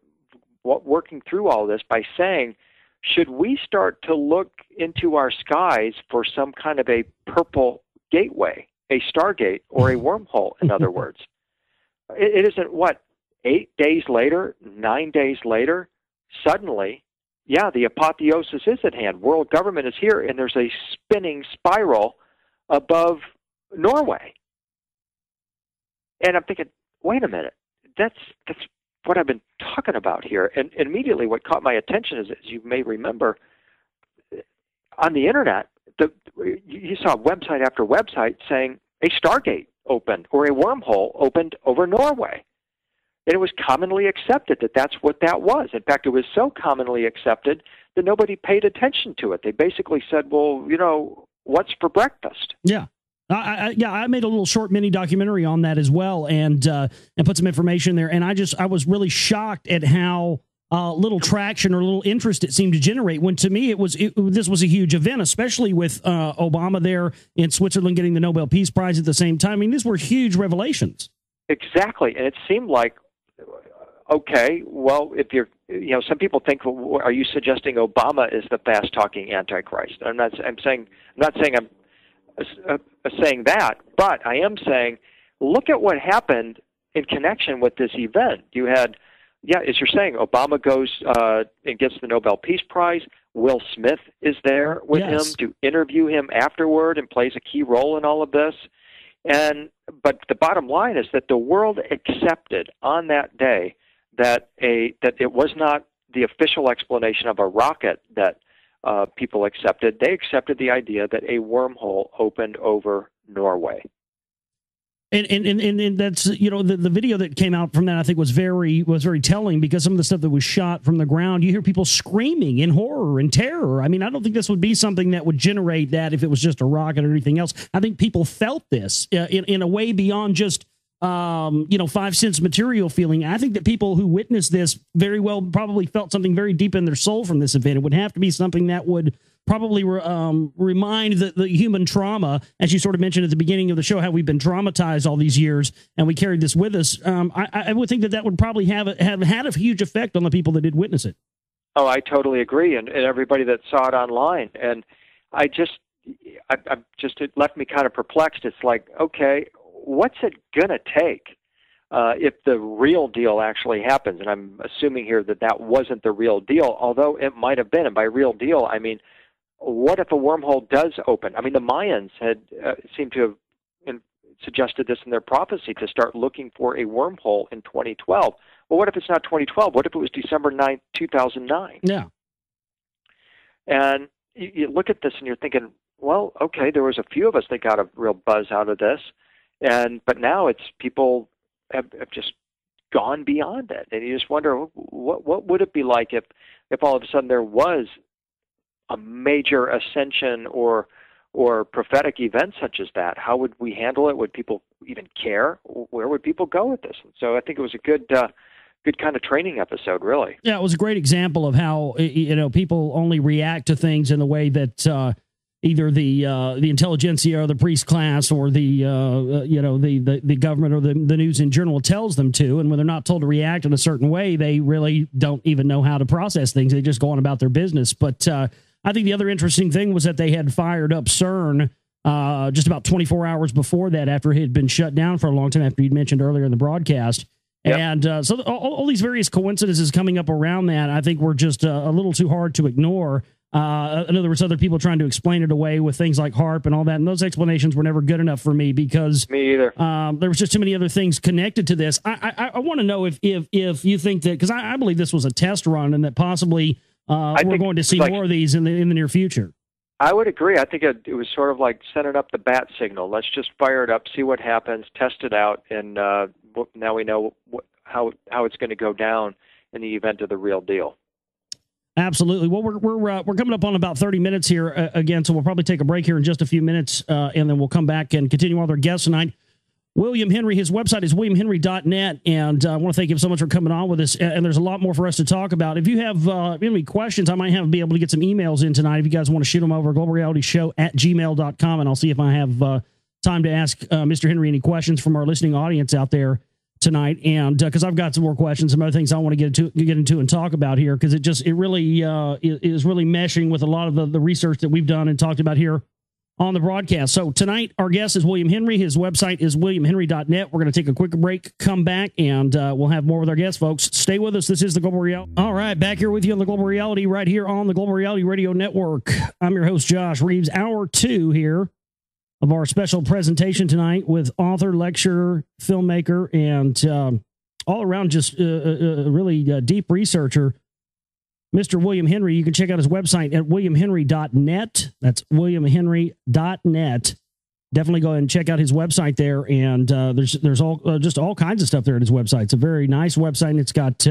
working through all this by saying, should we start to look into our skies for some kind of a purple gateway, a stargate, or a wormhole, in other words? It isn't, 8 days later, 9 days later, suddenly, yeah, the apotheosis is at hand. World government is here, and there's a spinning spiral above Norway. And I'm thinking, wait a minute, that's what I've been talking about here. And immediately what caught my attention is, as you may remember, on the internet, you saw website after website saying a Stargate opened or a wormhole opened over Norway. And it was commonly accepted that that's what that was. In fact, it was so commonly accepted that nobody paid attention to it. They basically said, well, you know, what's for breakfast? Yeah. I made a little short mini documentary on that as well, and put some information there. And I was really shocked at how little traction or little interest it seemed to generate. When to me this was a huge event, especially with Obama there in Switzerland getting the Nobel Peace Prize at the same time. I mean, these were huge revelations. Exactly, and it seemed like, okay, well, if you're, you know, some people think, well, are you suggesting Obama is the fast-talking Antichrist? I'm not saying I'm saying that, but I am saying, look at what happened in connection with this event. You had, as you're saying, Obama goes and gets the Nobel Peace Prize. Will Smith is there with him to interview him afterward and plays a key role in all of this. But the bottom line is that the world accepted on that day that it was not the official explanation of a rocket that people accepted. They accepted the idea that a wormhole opened over Norway. And that's, you know, the video that came out from that, I think was very telling, because some of the stuff that was shot from the ground, you hear people screaming in horror and terror. I mean, I don't think this would be something that would generate that if it was just a rocket or anything else. I think people felt this in a way beyond just 5 cents material feeling. I think that people who witnessed this very well probably felt something very deep in their soul from this event. It would have to be something that would probably remind the human trauma, as you sort of mentioned at the beginning of the show, how we've been traumatized all these years and we carried this with us. I would think that would probably have had a huge effect on the people that did witness it. Oh, I totally agree, and everybody that saw it online. And it left me kind of perplexed. It's like, okay, what's it gonna take if the real deal actually happens? And I'm assuming here that wasn't the real deal, although it might have been. And by real deal, I mean, what if a wormhole does open? I mean, the Mayans had seemed to have suggested this in their prophecy, to start looking for a wormhole in 2012. Well, what if it's not 2012? What if it was December 9th, 2009? Yeah. And you look at this and you're thinking, well, okay, there was a few of us that got a real buzz out of this, but now it's people have just gone beyond it, and you just wonder what would it be like if all of a sudden there was a major ascension or prophetic event such as that. How would we handle it? Would people even care? Where would people go with this? And so I think it was a good kind of training episode, really. Yeah, it was a great example of how people only react to things in the way that either the intelligentsia or the priest class or the government or the news in general tells them to, and when they're not told to react in a certain way, they really don't even know how to process things. They just go on about their business. But I think the other interesting thing was that they had fired up CERN just about 24 hours before that, after it had been shut down for a long time, after you'd mentioned earlier in the broadcast. Yep. And so all these various coincidences coming up around that, I think, were just a little too hard to ignore. In other words, other people trying to explain it away with things like HARP and all that. And those explanations were never good enough for me, because me either. There was just too many other things connected to this. I want to know if you think that, because I believe this was a test run and that possibly we're going to see more of these in the near future. I would agree. I think it was sort of like sending up the bat signal. Let's just fire it up, see what happens, test it out, and now we know how it's going to go down in the event of the real deal. Absolutely. Well, we're coming up on about 30 minutes here again, so we'll probably take a break here in just a few minutes, and then we'll come back and continue with our guests tonight. William Henry, his website is williamhenry.net, and I want to thank him so much for coming on with us, and there's a lot more for us to talk about. If you have any questions, I might be able to get some emails in tonight. If you guys want to shoot them over, globalrealityshow@gmail.com, and I'll see if I have time to ask Mr. Henry any questions from our listening audience out there tonight, and because I've got some more questions, some other things I want to get into and talk about here, because it really is really meshing with a lot of the research that we've done and talked about here on the broadcast. So tonight, our guest is William Henry. His website is williamhenry.net. We're going to take a quick break, come back, and we'll have more with our guests, folks. Stay with us. This is the Global Reality. All right, back here with you on the Global Reality, right here on the Global Reality Radio Network. I'm your host, Josh Reeves. Hour 2 here of our special presentation tonight with author, lecturer, filmmaker, and all around just really deep researcher, Mr. William Henry. You can check out his website at williamhenry.net. That's williamhenry.net. Definitely go ahead and check out his website there. And there's all just all kinds of stuff there at his website. It's a very nice website, and it's got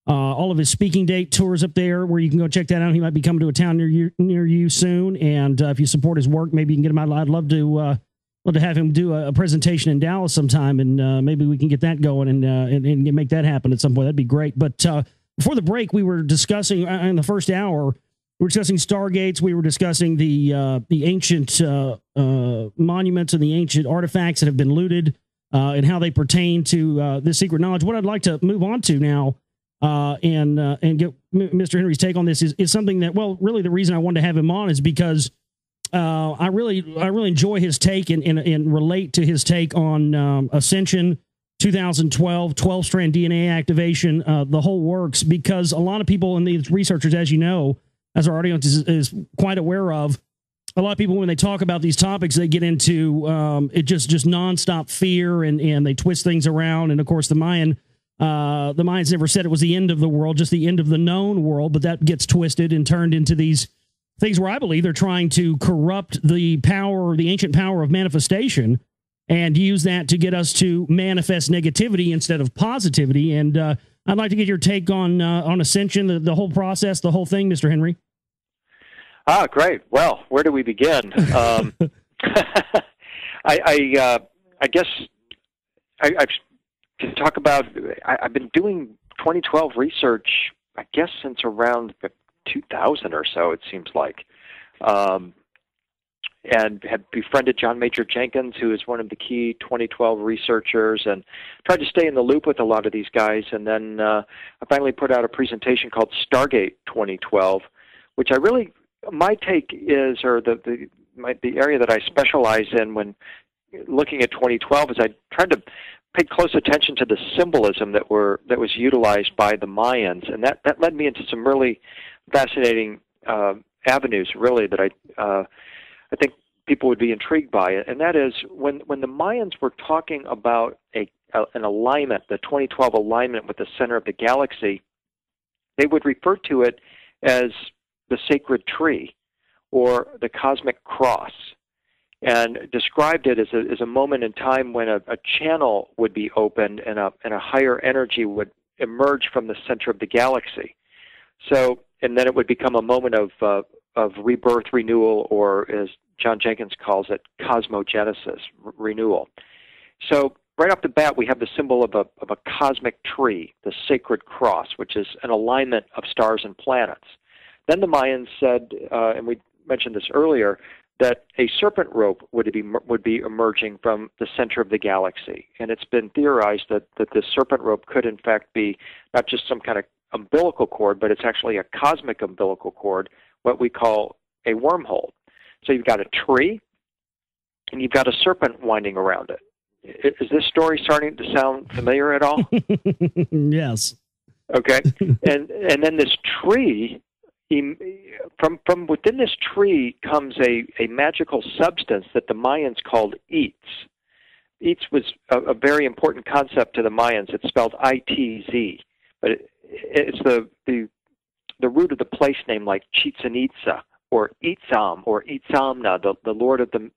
all of his speaking date tours up there where you can go check that out. He might be coming to a town near you soon. And if you support his work, maybe you can get him out. I'd love to have him do a presentation in Dallas sometime, and maybe we can get that going and make that happen at some point. That'd be great. But before the break, we were discussing in the first hour. We were discussing Stargates. We were discussing the ancient monuments and the ancient artifacts that have been looted and how they pertain to this secret knowledge. What I'd like to move on to now and get Mr. Henry's take on this is something that, well, really the reason I wanted to have him on is because I really enjoy his take and relate to his take on Ascension 2012, 12-strand DNA activation, the whole works, because a lot of people and these researchers, as you know, as our audience is quite aware of, a lot of people, when they talk about these topics, they get into it just nonstop fear and they twist things around. And of course, the Mayans never said it was the end of the world, just the end of the known world. But that gets twisted and turned into these things where I believe they're trying to corrupt the power, the ancient power of manifestation, and use that to get us to manifest negativity instead of positivity. And I'd like to get your take on Ascension, the whole process, the whole thing, Mr. Henry. Great. Well, where do we begin? I guess I can talk about. I've been doing 2012 research, I guess, since around 2000 or so. It seems like, and have befriended John Major Jenkins, who is one of the key 2012 researchers, and tried to stay in the loop with a lot of these guys. And then I finally put out a presentation called Stargate 2012, which my take is, or the area that I specialize in when looking at 2012 is I tried to pay close attention to the symbolism that was utilized by the Mayans, and that led me into some really fascinating avenues, really, that I think people would be intrigued by it. And that is when the Mayans were talking about an alignment, the 2012 alignment with the center of the galaxy, they would refer to it as the sacred tree or the cosmic cross, and described it as a moment in time when a channel would be opened and a higher energy would emerge from the center of the galaxy. So, and then it would become a moment of rebirth, renewal, or as John Jenkins calls it, cosmogenesis, renewal. So right off the bat, we have the symbol of a cosmic tree, the sacred cross, which is an alignment of stars and planets. Then the Mayans said, and we mentioned this earlier, that a serpent rope would be emerging from the center of the galaxy. And it's been theorized that this serpent rope could in fact be not just some kind of umbilical cord, but it's actually a cosmic umbilical cord, what we call a wormhole. So you've got a tree, and you've got a serpent winding around it. Is this story starting to sound familiar at all? Yes. Okay. And then this tree, from within this tree comes a magical substance that the Mayans called Itz. Itz was a very important concept to the Mayans. It's spelled I-T-Z, but it's the root of the place name, like Chichen Itza or Itzam or Itzamna, the Lord of the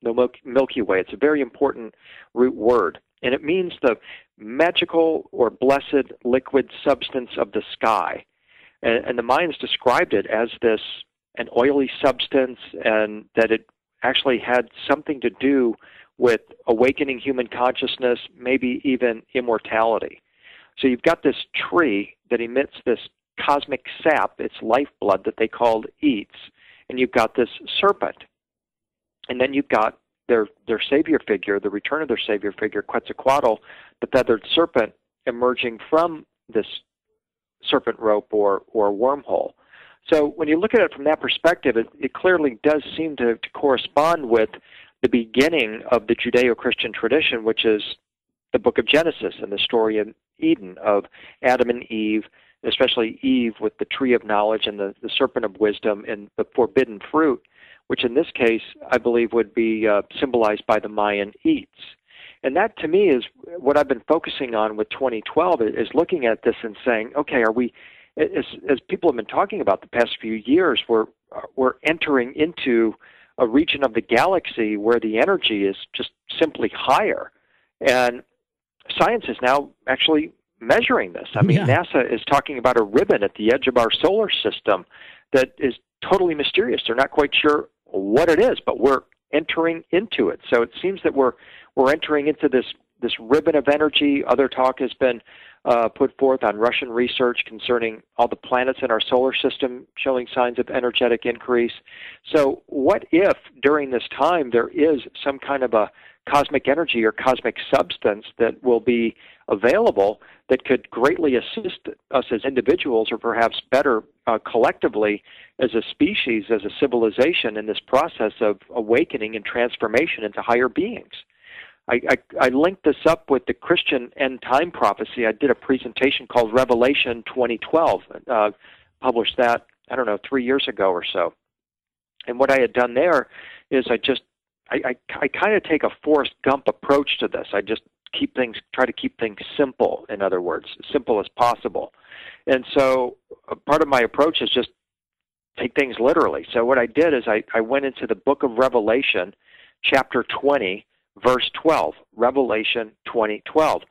Milky Way. It's a very important root word, and it means the magical or blessed liquid substance of the sky. And the Mayans described it as an oily substance, and that it actually had something to do with awakening human consciousness, maybe even immortality. So you've got this tree that emits this cosmic sap, its lifeblood, that they called Itz, and you've got this serpent. And then you've got their savior figure, the return of their savior figure, Quetzalcoatl, the feathered serpent, emerging from this serpent rope or wormhole. So when you look at it from that perspective, it clearly does seem to correspond with the beginning of the Judeo-Christian tradition, which is the book of Genesis and the story in Eden of Adam and Eve, especially Eve with the tree of knowledge and the serpent of wisdom and the forbidden fruit, which in this case, I believe, would be symbolized by the Mayan eats. And that, to me, is what I've been focusing on with 2012, is looking at this and saying, okay, are we, as people have been talking about the past few years, we're entering into a region of the galaxy where the energy is just simply higher. And science is now actually measuring this. I mean, NASA is talking about a ribbon at the edge of our solar system that is totally mysterious. They're not quite sure what it is, but we're entering into it. So it seems that we're entering into this ribbon of energy. Other talk has been put forth on Russian research concerning all the planets in our solar system showing signs of energetic increase. So what if during this time there is some kind of a cosmic energy or cosmic substance that will be available that could greatly assist us as individuals, or perhaps better collectively as a species, as a civilization, in this process of awakening and transformation into higher beings? I linked this up with the Christian end time prophecy. I did a presentation called Revelation 2012, published that, 3 years ago or so. And what I had done there is I kind of take a Forrest Gump approach to this. I just try to keep things simple, in other words, as simple as possible. And so part of my approach is just take things literally. So what I did is I went into the book of Revelation, chapter 20, verse 12, Revelation 20:12.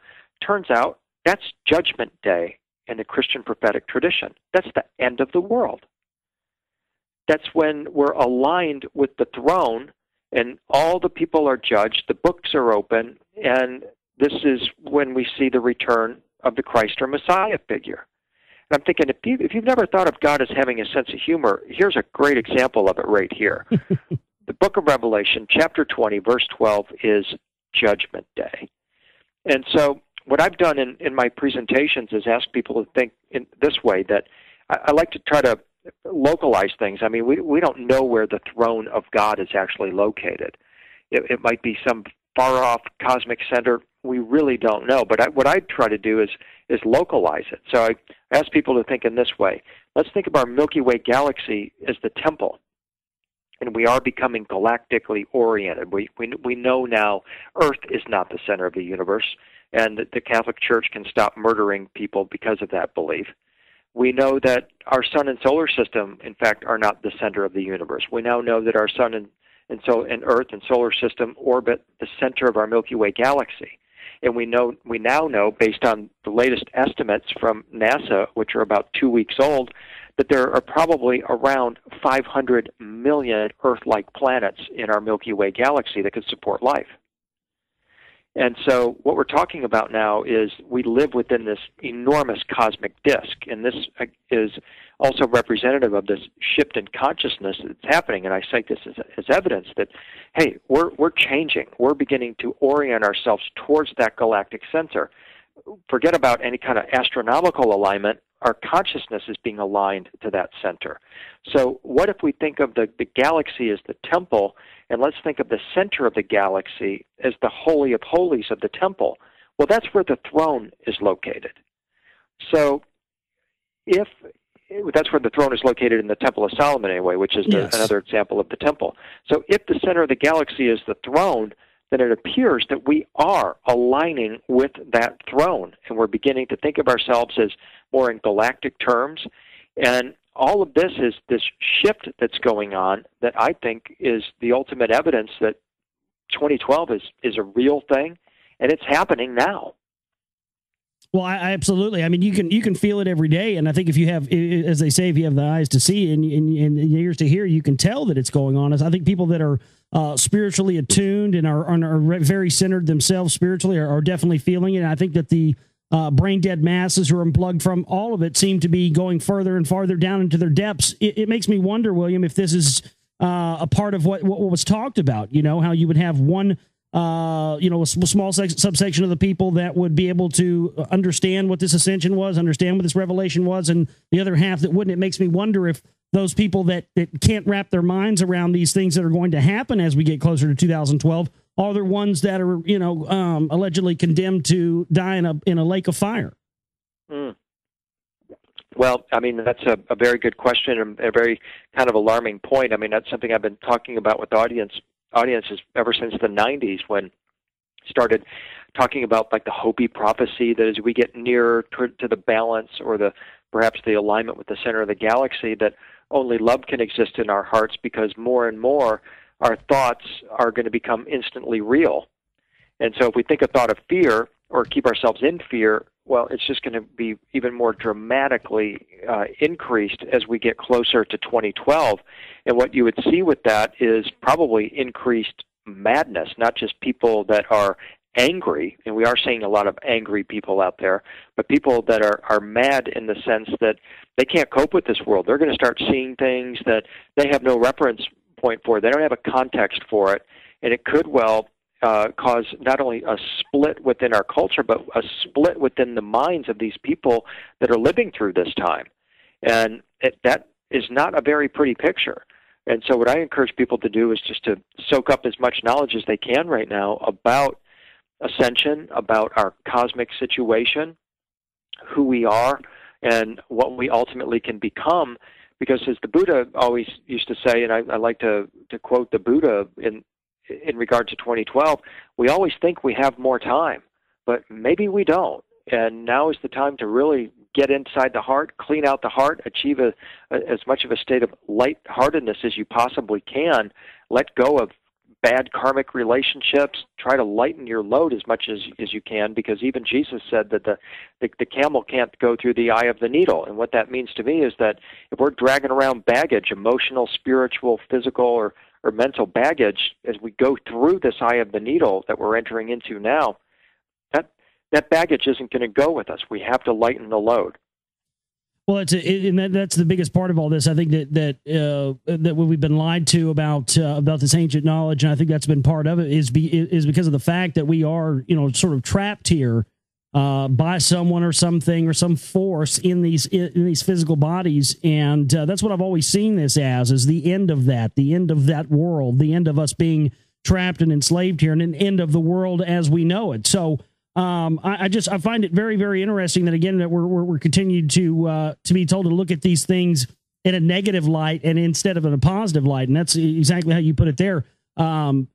Turns out that's Judgment Day in the Christian prophetic tradition. That's the end of the world. That's when we're aligned with the throne and all the people are judged, the books are open, and this is when we see the return of the Christ or Messiah figure. And I'm thinking, if you've never thought of God as having a sense of humor, here's a great example of it right here. The book of Revelation, chapter 20, verse 12, is Judgment Day. And so what I've done in my presentations is ask people to think in this way, that I like to try to localize things. I mean, we don't know where the throne of God is actually located. It might be some far-off cosmic center. We really don't know. But what I try to do is localize it. So I ask people to think in this way. Let's think of our Milky Way galaxy as the temple. And we are becoming galactically oriented. We know now Earth is not the center of the universe, and the Catholic Church can stop murdering people because of that belief. We know that our sun and solar system, in fact, are not the center of the universe. We now know that our sun and Earth and solar system orbit the center of our Milky Way galaxy. And we now know, based on the latest estimates from NASA, which are about 2 weeks old, that there are probably around 500 million Earth-like planets in our Milky Way galaxy that could support life. And so what we're talking about now is we live within this enormous cosmic disk, and this is also representative of this shift in consciousness that's happening. And I cite this as evidence that, hey, we're changing. We're beginning to orient ourselves towards that galactic center. Forget about any kind of astronomical alignment. Our consciousness is being aligned to that center. So what if we think of the galaxy as the temple, and let's think of the center of the galaxy as the Holy of Holies of the temple? Well, that's where the throne is located. So that's where the throne is located in the Temple of Solomon anyway, which is another example of the temple. So if the center of the galaxy is the throne, then it appears that we are aligning with that throne, and we're beginning to think of ourselves as more in galactic terms. And all of this is this shift that's going on that I think is the ultimate evidence that 2012 is a real thing, and it's happening now. Well, I absolutely. I mean, you can feel it every day, and I think if you have, as they say, if you have the eyes to see and the ears to hear, you can tell that it's going on. I think people that are spiritually attuned and are very centered themselves spiritually are definitely feeling it. And I think that the brain dead masses who are unplugged from all of it seem to be going further and farther down into their depths. It makes me wonder, William, if this is a part of what was talked about. You know, how you would have one. A small subsection of the people that would be able to understand what this ascension was, understand what this revelation was, and the other half that wouldn't. It makes me wonder if those people that can't wrap their minds around these things that are going to happen as we get closer to 2012 are the ones that are, allegedly condemned to die in a lake of fire. Well, I mean, that's a very good question and a very kind of alarming point. I mean, that's something I've been talking about with audiences ever since the 90s, when I started talking about like the Hopi prophecy, that as we get nearer to the balance, or perhaps the alignment with the center of the galaxy, that only love can exist in our hearts, because more and more our thoughts are going to become instantly real. And so if we think a thought of fear or keep ourselves in fear, well, it's just going to be even more dramatically increased as we get closer to 2012. And what you would see with that is probably increased madness, not just people that are angry, and we are seeing a lot of angry people out there, but people that are mad in the sense that they can't cope with this world. They're going to start seeing things that they have no reference point for. They don't have a context for it, and it could well cause not only a split within our culture, but a split within the minds of these people that are living through this time. And that is not a very pretty picture. And so what I encourage people to do is just to soak up as much knowledge as they can right now about ascension, about our cosmic situation, who we are, and what we ultimately can become. Because as the Buddha always used to say, and I like to quote the Buddha in regard to 2012, we always think we have more time, but maybe we don't. And now is the time to really get inside the heart, clean out the heart, achieve as much of a state of lightheartedness as you possibly can, let go of bad karmic relationships, try to lighten your load as much as you can, because even Jesus said that the camel can't go through the eye of the needle. And what that means to me is that if we're dragging around baggage, emotional, spiritual, physical, or mental baggage, as we go through this eye of the needle that we're entering into now, that baggage isn't going to go with us. We have to lighten the load. Well, that's the biggest part of all this. I think that what we've been lied to about this ancient knowledge, and I think that's been part of it, is because of the fact that we are, sort of trapped here by someone or something or some force in these physical bodies, and that's what I've always seen this as, is the end of that world, the end of us being trapped and enslaved here, and an end of the world as we know it. So. I find it very, very interesting that, again, that we're continued to be told to look at these things in a negative light and instead of in a positive light, and that's exactly how you put it there.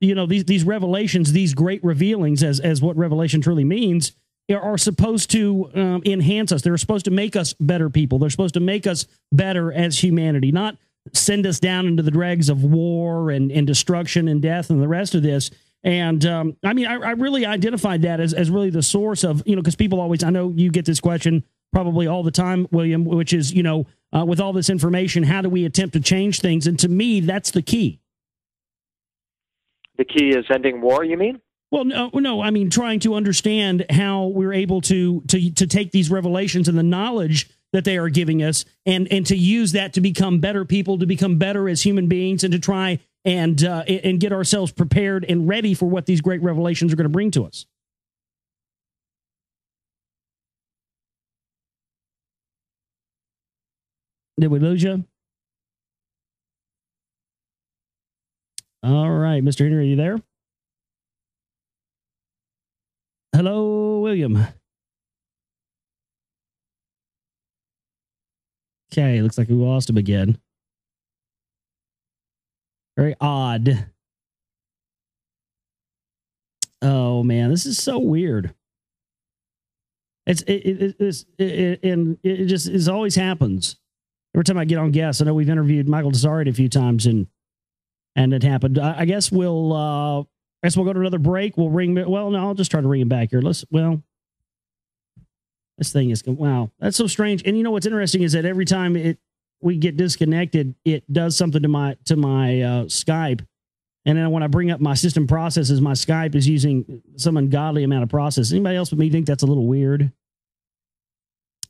These revelations, these great revealings, as what revelation truly means, are supposed to enhance us. They're supposed to make us better people. They're supposed to make us better as humanity, not send us down into the dregs of war and destruction and death and the rest of this. And I really identified that as really the source of, because people always, I know you get this question probably all the time, William, which is, with all this information, how do we attempt to change things? And to me, that's the key. The key is ending war, you mean? Well, no. I mean, trying to understand how we're able to take these revelations and the knowledge that they are giving us and to use that to become better people, to become better as human beings, and to try and get ourselves prepared and ready for what these great revelations are going to bring to us. Did we lose you? All right, Mr. Henry, are you there? Hello, William. Okay, looks like we lost him again. Very odd. Oh man, this is so weird. It just always happens. Every time I get on guests, I know we've interviewed Michael Tessari a few times, and it happened. I guess we'll go to another break. We'll ring. Well, no, I'll just try to ring him back here. This thing is, wow, that's so strange. And what's interesting is that every time we get disconnected, it does something to my Skype. And then when I bring up my system processes, my Skype is using some ungodly amount of process. Anybody else with me think that's a little weird?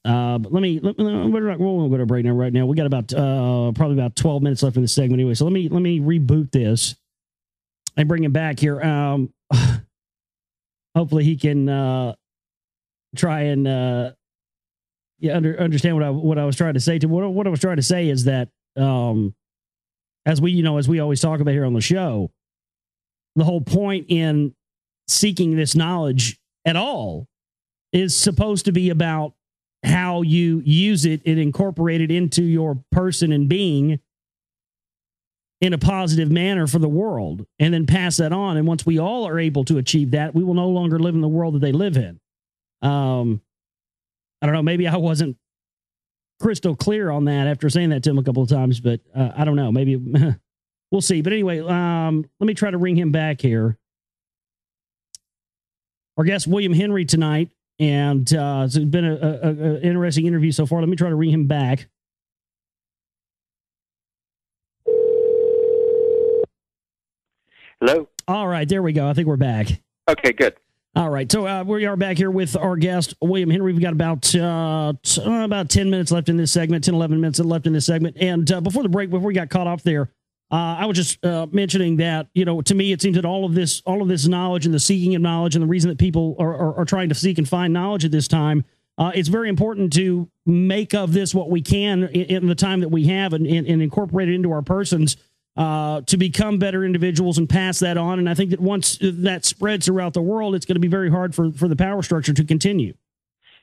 But we'll go to a break now. Right now, we got about probably about 12 minutes left in this segment anyway. So let me reboot this and bring him back here. Hopefully he can try and understand what I was trying to say. What I was trying to say is that as we always talk about here on the show, the whole point in seeking this knowledge at all is supposed to be about how you use it and incorporate it into your person and being in a positive manner for the world, and then pass that on. And once we all are able to achieve that, we will no longer live in the world that they live in. I don't know. Maybe I wasn't crystal clear on that after saying that to him a couple of times, but I don't know. Maybe we'll see. But anyway, let me try to ring him back here. Our guest, William Henry, tonight. And it's been an interesting interview so far. Let me try to ring him back. Hello? All right, there we go. I think we're back. Okay, good. All right, so we are back here with our guest, William Henry. We've got about 10 minutes left in this segment, 10, 11 minutes left in this segment. And before the break, before we got caught off there, I was just mentioning that, to me, it seems that all of this knowledge and the seeking of knowledge and the reason that people are trying to seek and find knowledge at this time, it's very important to make of this what we can in the time that we have and incorporate it into our persons to become better individuals and pass that on. And I think that once that spreads throughout the world, it's going to be very hard for the power structure to continue.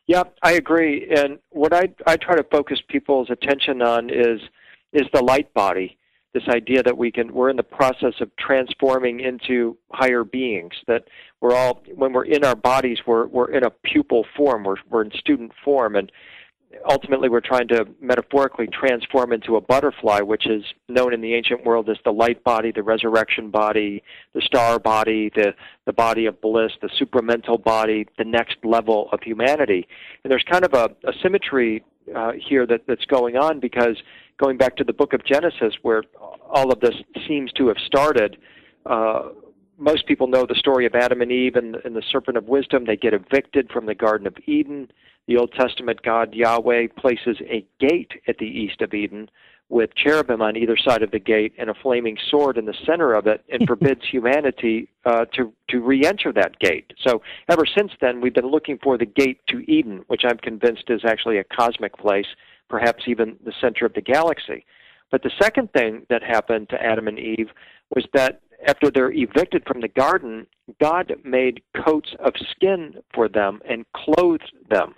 Yeah, I agree. And what I try to focus people's attention on is the light body. This idea that we're in the process of transforming into higher beings, that we're all, when we're in our bodies, we're in a pupil form, we're in student form, and ultimately we're trying to metaphorically transform into a butterfly, which is known in the ancient world as the light body, the resurrection body, the star body, the body of bliss, the supramental body, the next level of humanity. And there's kind of a symmetry here that's going on, because going back to the book of Genesis, where all of this seems to have started, most people know the story of Adam and Eve and the serpent of wisdom. They get evicted from the Garden of Eden. The Old Testament God, Yahweh, places a gate at the east of Eden with cherubim on either side of the gate and a flaming sword in the center of it, and forbids humanity to re-enter that gate. So ever since then, we've been looking for the gate to Eden, which I'm convinced is actually a cosmic place, perhaps even the center of the galaxy. But the second thing that happened to Adam and Eve was that after they're evicted from the garden, God made coats of skin for them and clothed them.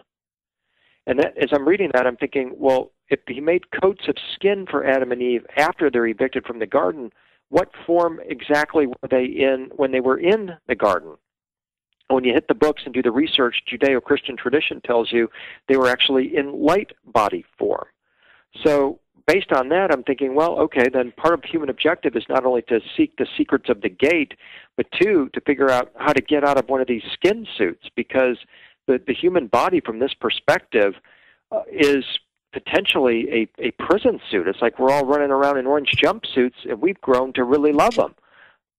And that, as I'm reading that, I'm thinking, well, if he made coats of skin for Adam and Eve after they're evicted from the garden, what form exactly were they in when they were in the garden? When you hit the books and do the research, Judeo-Christian tradition tells you they were actually in light body form. So based on that, I'm thinking, well, okay, then part of the human objective is not only to seek the secrets of the gate, but two, to figure out how to get out of one of these skin suits, because the human body from this perspective is potentially a prison suit. It's like we're all running around in orange jumpsuits, and we've grown to really love them.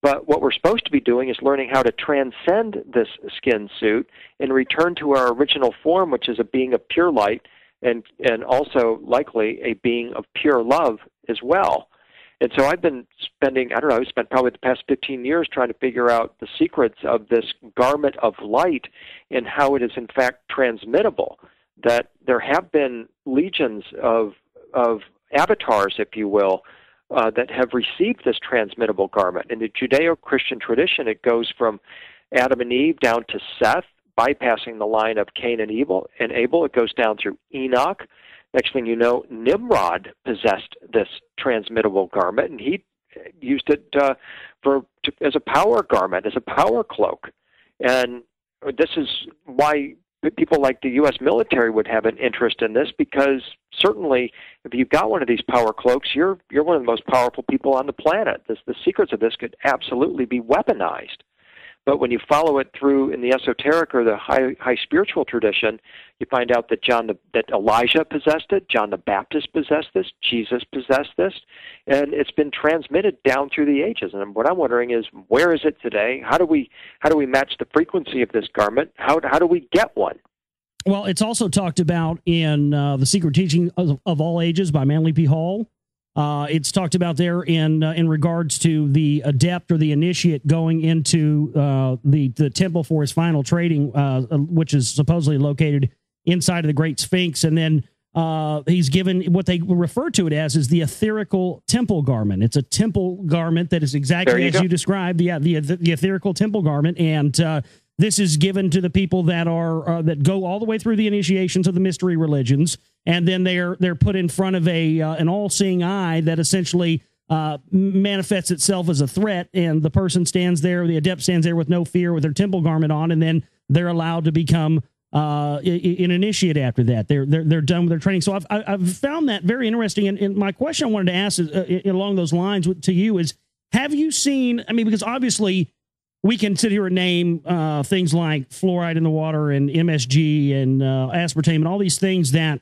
But what we're supposed to be doing is learning how to transcend this skin suit and return to our original form, which is a being of pure light, and also likely a being of pure love as well. And so I've been spending, I spent probably the past 15 years trying to figure out the secrets of this garment of light and how it is in fact transmittable. That there have been legions of avatars, if you will, that have received this transmittable garment. In the Judeo-Christian tradition, it goes from Adam and Eve down to Seth, bypassing the line of Cain and Abel. It goes down through Enoch. Next thing you know, Nimrod possessed this transmittable garment, and he used it as a power garment, as a power cloak. And this is why people like the U.S. military would have an interest in this, because certainly if you've got one of these power cloaks, you're one of the most powerful people on the planet. The secrets of this could absolutely be weaponized. But when you follow it through in the esoteric or the high spiritual tradition, you find out that that Elijah possessed it, John the Baptist possessed this, Jesus possessed this, and it's been transmitted down through the ages. And what I'm wondering is, where is it today? How do we match the frequency of this garment? How do we get one? Well, it's also talked about in The Secret Teaching of All Ages by Manly P. Hall. It's talked about there in regards to the adept or the initiate going into the temple for his final trading, which is supposedly located inside of the Great Sphinx. And then he's given what they refer to it as is the etherical temple garment. It's a temple garment that is exactly as you described, the etherical temple garment. And this is given to the people that are that go all the way through the initiations of the mystery religions, and then they're put in front of an all-seeing eye that essentially manifests itself as a threat, and the person stands there, the adept stands there with no fear, with their temple garment on, and then they're allowed to become an initiate after that. They're done with their training. So I've found that very interesting. And my question I wanted to ask is, along those lines to you is, have you seen, I mean, because obviously we can sit here and name things like fluoride in the water and MSG and aspartame and all these things that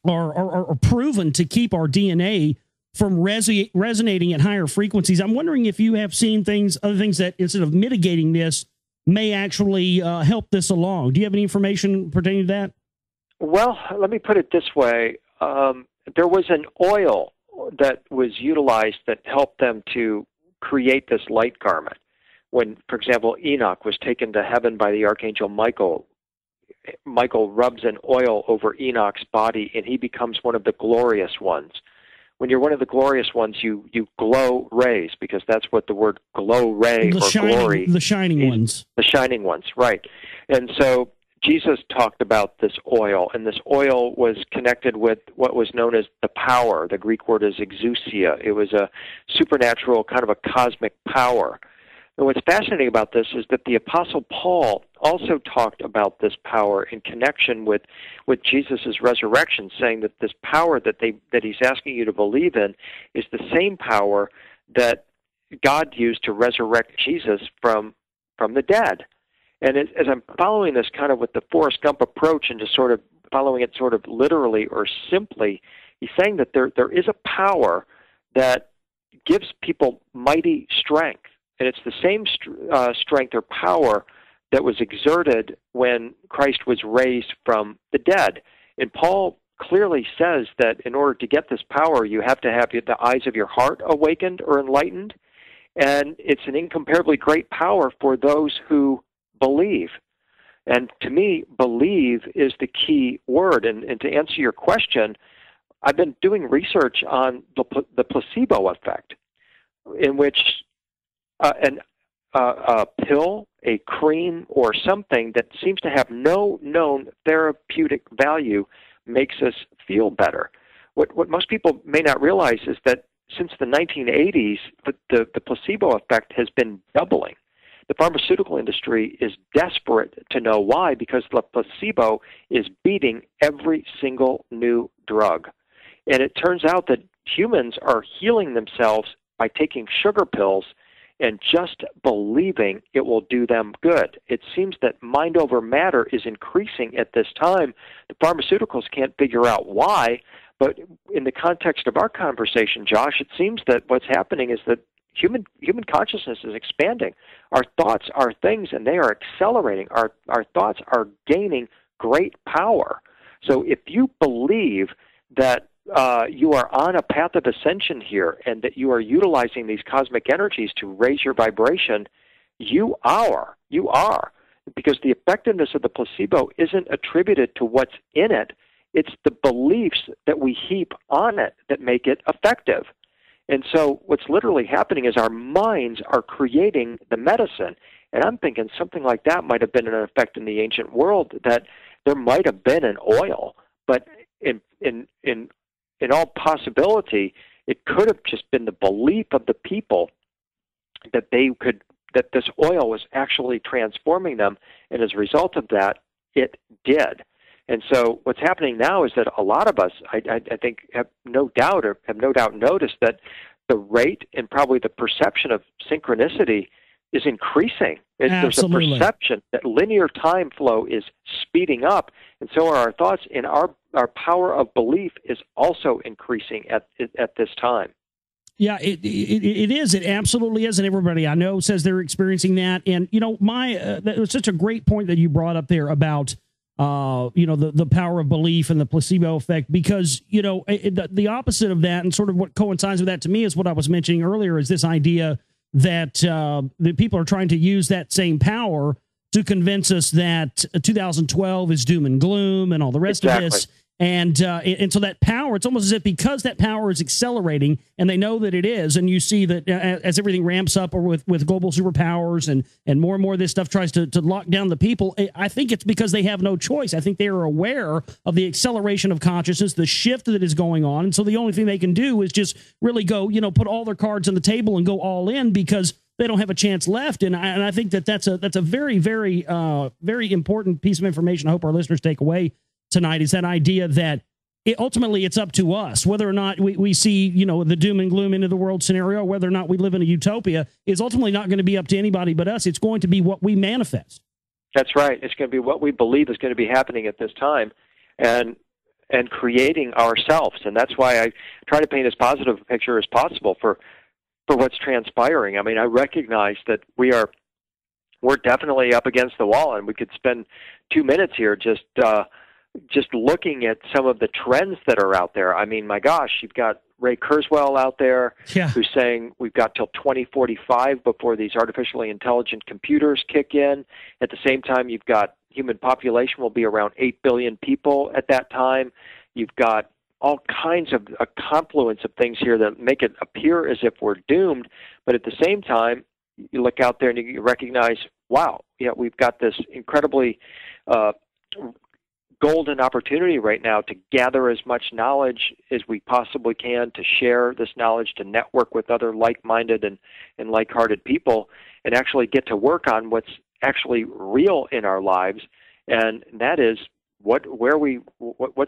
are proven to keep our DNA from resonating at higher frequencies. I'm wondering if you have seen other things that, instead of mitigating this, may actually help this along. Do you have any information pertaining to that? Well, let me put it this way. There was an oil that was utilized that helped them to create this light garment. When, for example, Enoch was taken to heaven by the archangel Michael, Michael rubs an oil over Enoch's body, and he becomes one of the glorious ones. When you're one of the glorious ones, you glow rays, because that's what the word glow ray or glory. The shining ones. The shining ones, right. And so Jesus talked about this oil, and this oil was connected with what was known as the power. The Greek word is exousia. It was a supernatural, kind of a cosmic power. And what's fascinating about this is that the Apostle Paul also talked about this power in connection with Jesus' resurrection, saying that this power that he's asking you to believe in is the same power that God used to resurrect Jesus from the dead. And as I'm following this kind of with the Forrest Gump approach and just sort of following it sort of literally or simply, he's saying that there is a power that gives people mighty strength. And it's the same strength or power that was exerted when Christ was raised from the dead. And Paul clearly says that in order to get this power, you have to have the eyes of your heart awakened or enlightened. And it's an incomparably great power for those who believe. And to me, believe is the key word. And to answer your question, I've been doing research on the placebo effect, in which a pill, a cream, or something that seems to have no known therapeutic value makes us feel better. What most people may not realize is that since the 1980s, the placebo effect has been doubling. The pharmaceutical industry is desperate to know why, because the placebo is beating every single new drug. And it turns out that humans are healing themselves by taking sugar pills and just believing it will do them good. It seems that mind over matter is increasing at this time. The pharmaceuticals can't figure out why, but in the context of our conversation, Josh, it seems that what's happening is that human consciousness is expanding. Our thoughts are things, and they are accelerating. Our thoughts are gaining great power. So if you believe that you are on a path of ascension here, and that you are utilizing these cosmic energies to raise your vibration, you are. Because the effectiveness of the placebo isn't attributed to what's in it. It's the beliefs that we heap on it that make it effective. And so what's literally happening is our minds are creating the medicine. And I'm thinking something like that might have been an effect in the ancient world, that there might have been an oil, but in all possibility, it could have just been the belief of the people that this oil was actually transforming them, and as a result of that, it did. And so what's happening now is that a lot of us, I think, have no doubt noticed that the rate and probably the perception of synchronicity is increasing. There's a perception that linear time flow is speeding up, and so are our thoughts, and our power of belief is also increasing at this time. Yeah, it is. It absolutely is. And everybody I know says they're experiencing that. And, that was such a great point that you brought up there about, the power of belief and the placebo effect, because, the opposite of that, and sort of what coincides with that to me, is what I was mentioning earlier, is this idea that the people are trying to use that same power to convince us that 2012 is doom and gloom and all the rest of this. And so that power, it's almost as if because that power is accelerating and they know that it is, and you see that as everything ramps up or with global superpowers and more of this stuff tries to lock down the people, I think it's because they have no choice. I think they are aware of the acceleration of consciousness, the shift that is going on. And so the only thing they can do is just really go, put all their cards on the table and go all in because they don't have a chance left. And I think that's a very, very, very important piece of information I hope our listeners take away tonight, is that idea that ultimately it's up to us whether or not we see the doom and gloom into the world scenario, whether or not we live in a utopia is ultimately not going to be up to anybody but us. It's going to be what we manifest. That's right. It's going to be what we believe is going to be happening at this time, and creating ourselves. And that's why I try to paint as positive a picture as possible for what's transpiring. I mean, I recognize that we're definitely up against the wall, and we could spend 2 minutes here just looking at some of the trends that are out there. I mean, my gosh, you've got Ray Kurzweil out there who's saying we've got till 2045 before these artificially intelligent computers kick in. At the same time, you've got human population will be around 8 billion people at that time. You've got all kinds of a confluence of things here that make it appear as if we're doomed. But at the same time, you look out there and you recognize, wow, we've got this incredibly golden opportunity right now to gather as much knowledge as we possibly can, to share this knowledge, to network with other like-minded and like-hearted people, and actually get to work on what's actually real in our lives, and that is what's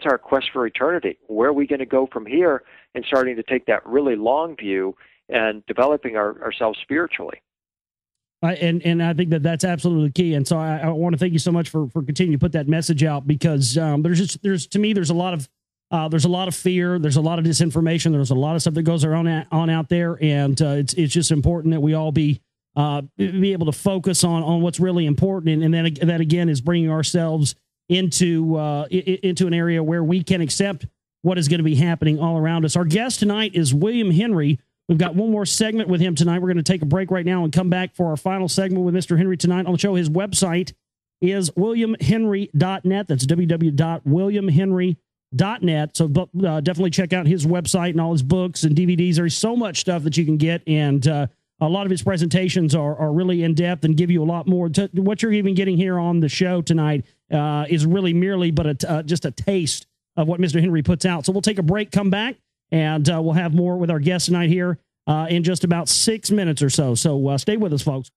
our quest for eternity? Where are we going to go from here? And starting to take that really long view and developing ourselves spiritually. And I think that's absolutely key. And so I want to thank you so much for continuing to put that message out, because there's to me there's a lot of fear, there's a lot of disinformation, there's a lot of stuff that goes on out there, and it's just important that we all be able to focus on what's really important, and then that again is bringing ourselves into an area where we can accept what is going to be happening all around us. Our guest tonight is William Henry. We've got one more segment with him tonight. We're going to take a break right now and come back for our final segment with Mr. Henry tonight on the show. His website is williamhenry.net. That's www.williamhenry.net. So definitely check out his website and all his books and DVDs. There's so much stuff that you can get, and a lot of his presentations are really in-depth and give you a lot more. What you're even getting here on the show tonight is really merely but just a taste of what Mr. Henry puts out. So we'll take a break, come back, and we'll have more with our guest tonight here in just about 6 minutes or so. So stay with us, folks.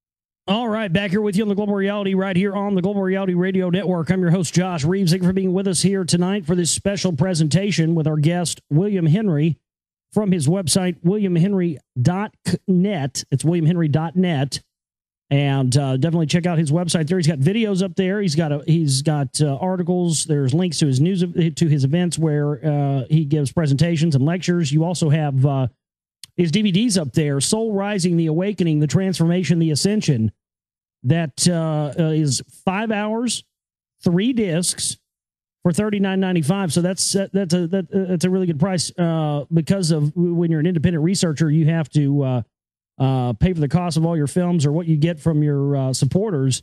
All right, back here with you on the Global Reality right here on the Global Reality Radio Network. I'm your host, Josh Reeves. Thank you for being with us here tonight for this special presentation with our guest, William Henry, from his website, williamhenry.net. It's williamhenry.net. And definitely check out his website there. He's got videos up there. He's got articles. There's links to his to his events where he gives presentations and lectures. You also have his DVDs up there: Soul Rising, The Awakening, The Transformation, The Ascension. That is 5 hours, 3 discs for $39.95. So that's a really good price because of when you're an independent researcher, you have to pay for the cost of all your films or what you get from your supporters.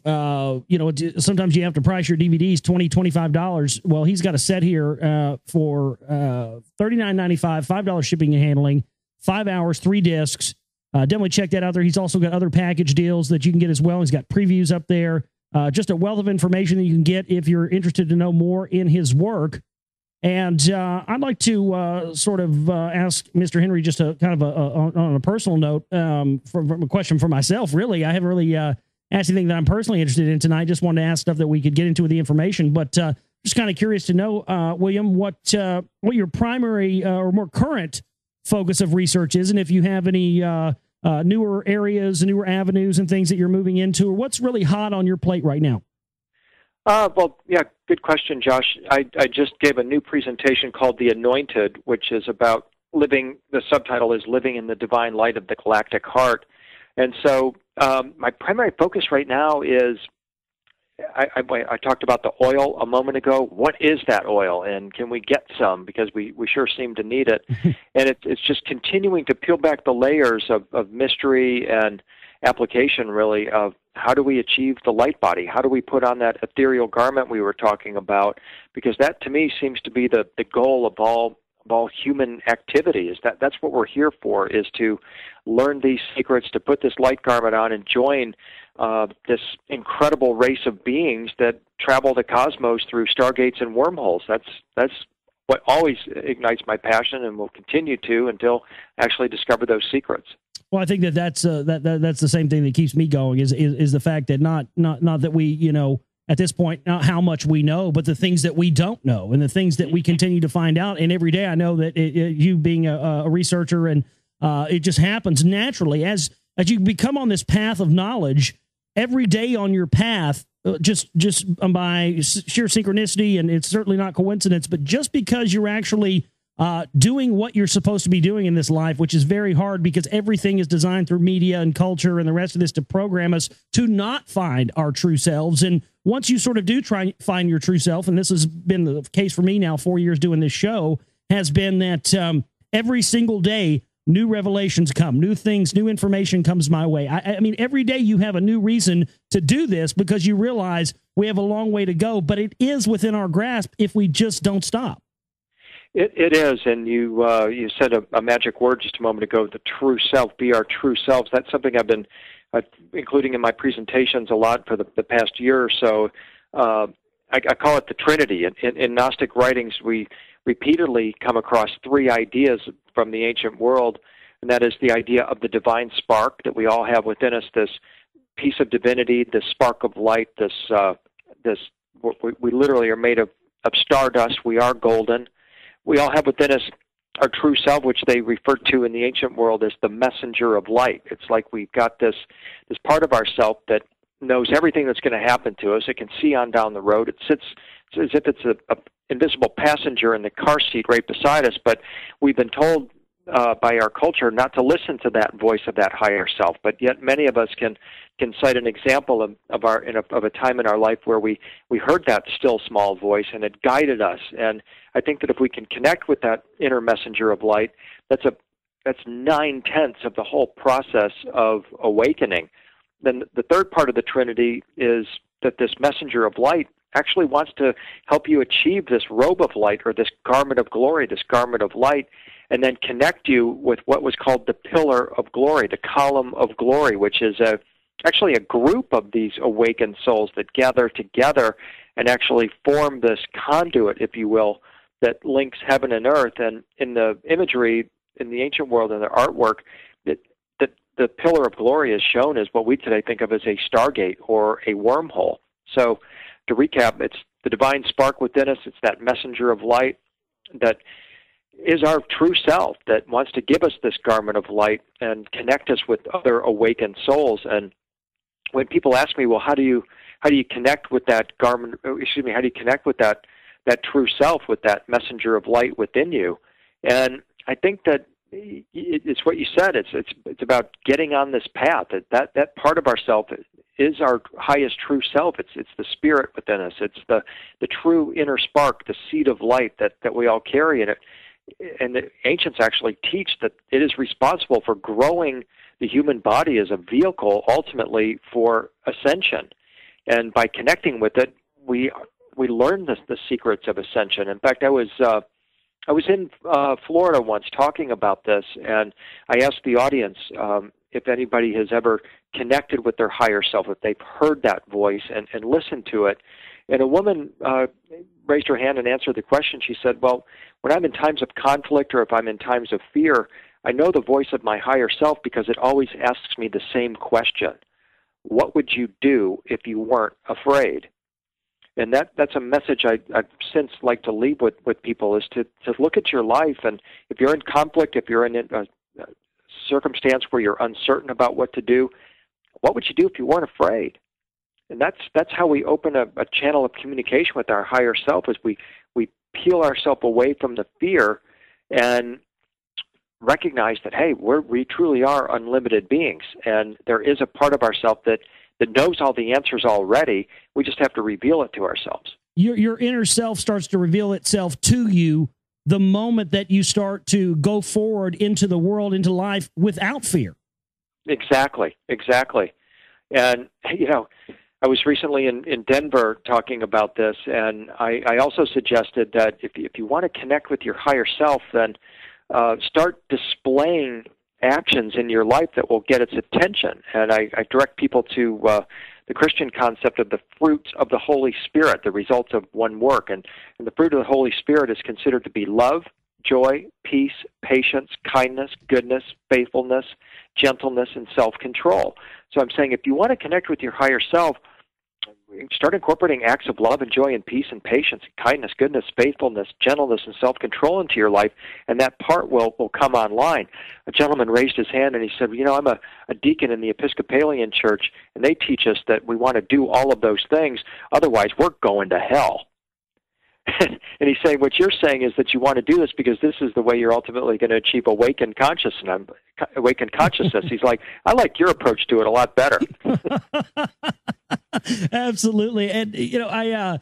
Sometimes you have to price your DVDs $20, $25. Well, he's got a set here for $39.95, $5 shipping and handling, 5 hours, 3 discs. Definitely check that out there. He's also got other package deals that you can get as well. He's got previews up there. Just a wealth of information that you can get if you're interested to know more in his work. And I'd like to ask Mr. Henry just a kind of on a personal note, from a question for myself. Really, I haven't really asked anything that I'm personally interested in tonight. Just wanted to ask stuff that we could get into with the information. But just kind of curious to know, William, what your primary or more current focus of research is, and if you have any newer areas, newer avenues, and things that you're moving into, or what's really hot on your plate right now. Good question, Josh. I just gave a new presentation called The Anointed, which is about the subtitle is Living in the Divine Light of the Galactic Heart. And so my primary focus right now is, I talked about the oil a moment ago. What is that oil, and can we get some? Because we sure seem to need it. And it's just continuing to peel back the layers of mystery and application, really, of how do we achieve the light body? How do we put on that ethereal garment we were talking about? Because that, to me, seems to be the goal of all human activity. Is that's what we're here for, is to learn these secrets, to put this light garment on and join this incredible race of beings that travel the cosmos through stargates and wormholes. That's what always ignites my passion, and will continue to until I actually discover those secrets. Well, I think that's the same thing that keeps me going is the fact that not that we, you know, at this point, not how much we know, but the things that we don't know and the things that we continue to find out. And every day I know that you being a researcher, and it just happens naturally as you become on this path of knowledge. Every day on your path, just by sheer synchronicity, and it's certainly not coincidence, but just because you're actually doing what you're supposed to be doing in this life, which is very hard because everything is designed through media and culture and the rest of this to program us to not find our true selves. And once you sort of do try and find your true self, and this has been the case for me now, 4 years doing this show, has been that every single day, new revelations come, new things, new information comes my way. I mean, every day you have a new reason to do this because you realize we have a long way to go, but it is within our grasp if we just don't stop. It is, and you said a magic word just a moment ago, the true self, be our true selves. That's something I've been including in my presentations a lot for the past year or so. I call it the Trinity. In Gnostic writings, we repeatedly come across three ideas from the ancient world, and that is the idea of the divine spark that we all have within us, this piece of divinity, this spark of light, we literally are made of stardust. We are golden. We all have within us our true self, which they referred to in the ancient world as the messenger of light. It's like we've got this part of ourself that knows everything that's going to happen to us. It can see on down the road. It sits as if it's a invisible passenger in the car seat right beside us, but we've been told by our culture not to listen to that voice of that higher self. But yet many of us can cite an example of a time in our life where we heard that still small voice and it guided us. And I think that if we can connect with that inner messenger of light, that's 9/10 of the whole process of awakening. Then the third part of the Trinity is that this messenger of light actually wants to help you achieve this robe of light, or this garment of glory, this garment of light, and then connect you with what was called the pillar of glory, the column of glory, which is actually a group of these awakened souls that gather together and actually form this conduit, if you will, that links heaven and earth. And in the imagery in the ancient world, in the artwork, the pillar of glory is shown as what we today think of as a stargate or a wormhole. So to recap, it's the divine spark within us. It's that messenger of light that is our true self, that wants to give us this garment of light and connect us with other awakened souls. And when people ask me, well, how do you connect with that garment? Excuse me, how do you connect with that true self, with that messenger of light within you? And I think that it's what you said. It's about getting on this path. That part of ourself is our highest true self. It's the spirit within us. It's the true inner spark, the seed of light that we all carry in it. And the ancients actually teach that it is responsible for growing the human body as a vehicle, ultimately for ascension. And by connecting with it, we learn the secrets of ascension. In fact, I was in Florida once talking about this, and I asked the audience if anybody has ever connected with their higher self, if they've heard that voice and listened to it. And a woman raised her hand and answered the question. She said, well, when I'm in times of conflict or if I'm in times of fear, I know the voice of my higher self because it always asks me the same question. What would you do if you weren't afraid? And that's a message I've since like to leave with people, is to look at your life, and if you're in conflict, if you're in a circumstance where you're uncertain about what to do, what would you do if you weren't afraid? And that's how we open a channel of communication with our higher self, is we peel ourselves away from the fear and recognize that, hey, we truly are unlimited beings, and there is a part of ourself that knows all the answers already. We just have to reveal it to ourselves. Your inner self starts to reveal itself to you the moment that you start to go forward into the world, into life, without fear. Exactly. And, I was recently in Denver talking about this, and I also suggested that if you want to connect with your higher self, then start displaying actions in your life that will get its attention. And I direct people to the Christian concept of the fruits of the Holy Spirit, the results of one work. And the fruit of the Holy Spirit is considered to be love, joy, peace, patience, kindness, goodness, faithfulness, gentleness, and self-control. So I'm saying if you want to connect with your higher self, start incorporating acts of love and joy and peace and patience, and kindness, goodness, faithfulness, gentleness, and self-control into your life, and that part will come online. A gentleman raised his hand and he said, I'm a deacon in the Episcopalian Church, and they teach us that we want to do all of those things, otherwise we're going to hell. And he's saying, what you're saying is that you want to do this because this is the way you're ultimately going to achieve awakened consciousness. He's like, I like your approach to it a lot better. Absolutely. And, I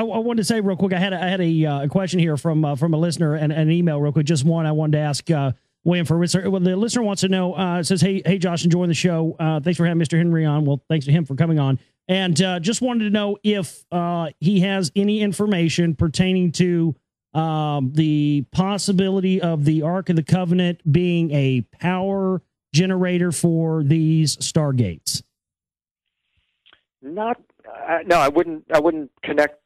wanted to say real quick, I had a question here from a listener and an email real quick. Just one I wanted to ask William for. Well, the listener wants to know, it says, hey, Josh, enjoying the show. Thanks for having Mr. Henry on. Well, thanks to him for coming on. And just wanted to know if he has any information pertaining to the possibility of the Ark of the Covenant being a power generator for these stargates. No, I wouldn't connect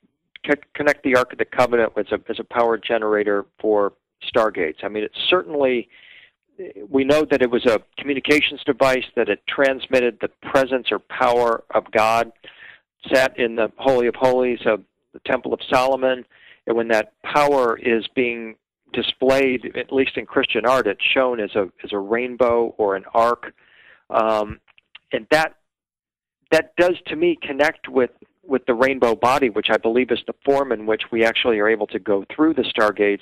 the Ark of the Covenant as a power generator for stargates. I mean, it's certainly, we know that it was a communications device, that it transmitted the presence or power of God, sat in the Holy of Holies of the Temple of Solomon, and when that power is being displayed, at least in Christian art, it's shown as a rainbow or an arc, and that does to me connect with the rainbow body, which I believe is the form in which we actually are able to go through the stargates.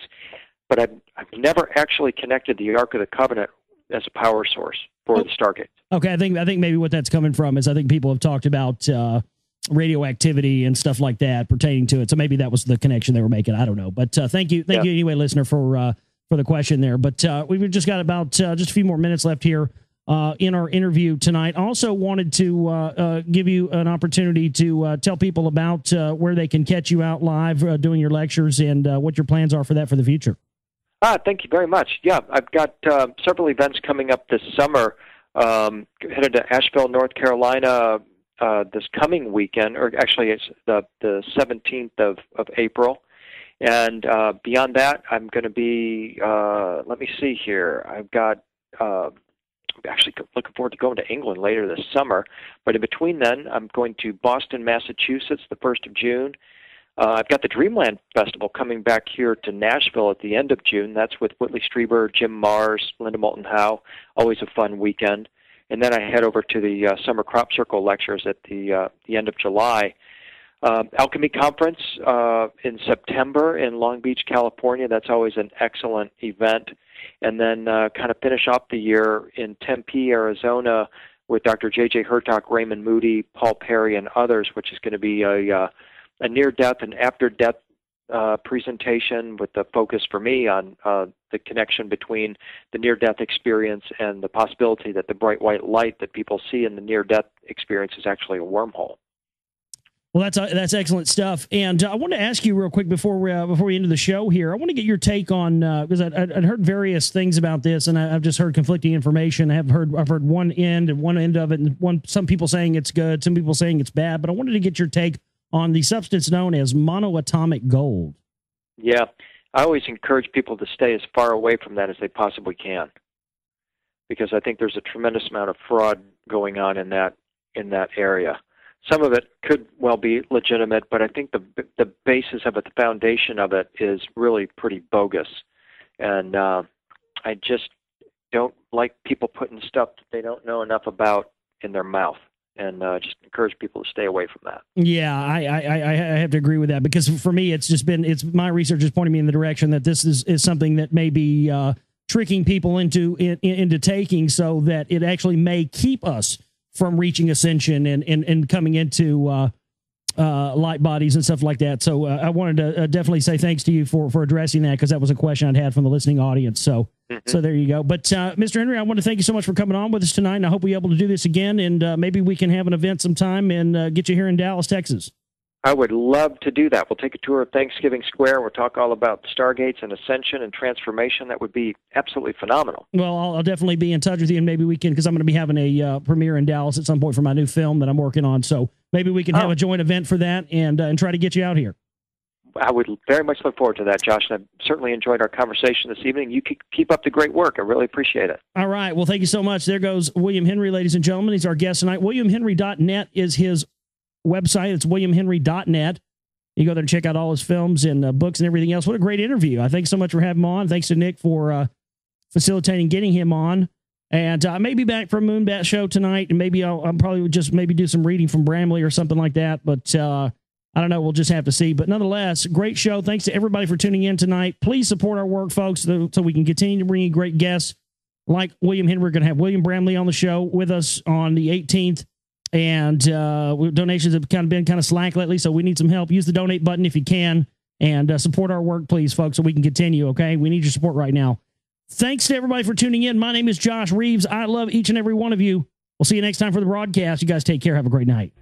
But I've never actually connected the Ark of the Covenant as a power source for the stargates. Okay, I think maybe what that's coming from is I think people have talked about radioactivity and stuff like that pertaining to it. So maybe that was the connection they were making. I don't know. But thank you anyway, listener, for the question there. But we've just got about just a few more minutes left here in our interview tonight. I also wanted to give you an opportunity to tell people about where they can catch you out live doing your lectures and what your plans are for that for the future. Thank you very much. Yeah, I've got several events coming up this summer. Headed to Asheville, North Carolina this coming weekend, or actually it's the 17th of April. And beyond that, I'm going to be, let me see here, I've got, actually looking forward to going to England later this summer. But in between then, I'm going to Boston, Massachusetts, the 1st of June. I've got the Dreamland Festival coming back here to Nashville at the end of June. That's with Whitley Strieber, Jim Mars, Linda Moulton Howe. Always a fun weekend. And then I head over to the Summer Crop Circle lectures at the end of July. Alchemy Conference in September in Long Beach, California. That's always an excellent event. And then kind of finish off the year in Tempe, Arizona with Dr. J.J. Hurtak, Raymond Moody, Paul Perry, and others, which is going to be a near-death and after-death presentation with the focus for me on the connection between the near-death experience and the possibility that the bright white light that people see in the near-death experience is actually a wormhole. Well, that's excellent stuff. And I want to ask you real quick before we end the show here. I want to get your take on because I'd heard various things about this, and I've just heard conflicting information. I've heard one end of it, and some people saying it's good, some people saying it's bad. But I wanted to get your take on the substance known as monoatomic gold. Yeah, I always encourage people to stay as far away from that as they possibly can, because I think there's a tremendous amount of fraud going on in that area. Some of it could well be legitimate, but I think the basis of it, the foundation of it, is really pretty bogus. And I just don't like people putting stuff that they don't know enough about in their mouth. And just encourage people to stay away from that. Yeah, I have to agree with that, because for me, it's my research is pointing me in the direction that this is something that may be tricking people into taking, so that it actually may keep us from reaching ascension and coming into light bodies and stuff like that. So I wanted to definitely say thanks to you for addressing that, because that was a question I'd had from the listening audience. So So there you go. But Mr. Henry, I want to thank you so much for coming on with us tonight, and I hope we're able to do this again, and maybe we can have an event sometime and get you here in Dallas, Texas. I would love to do that. We'll take a tour of Thanksgiving Square. We'll talk all about Stargates and Ascension and Transformation. That would be absolutely phenomenal. Well, I'll definitely be in touch with you, and maybe we can, because I'm going to be having a premiere in Dallas at some point for my new film that I'm working on. So maybe we can have a joint event for that and try to get you out here. I would very much look forward to that, Josh. And I've certainly enjoyed our conversation this evening. You keep up the great work. I really appreciate it. All right. Well, thank you so much. There goes William Henry, ladies and gentlemen. He's our guest tonight. WilliamHenry.net is his website. It's WilliamHenry.net. You go there and check out all his films and books and everything else. What a great interview. I thank so much for having him on. Thanks to Nick for facilitating getting him on. And I may be back for a Moonbat show tonight, and maybe I'll probably just maybe do some reading from Bramley or something like that. But I don't know. We'll just have to see. But nonetheless, great show. Thanks to everybody for tuning in tonight. Please support our work, folks, so we can continue to bring you great guests like William Henry. We're going to have William Bramley on the show with us on the 18th. And donations have been kind of slack lately, so we need some help. Use the donate button if you can, and support our work, please, folks, so we can continue, okay? We need your support right now. Thanks to everybody for tuning in. My name is Josh Reeves. I love each and every one of you. We'll see you next time for the broadcast. You guys take care. Have a great night.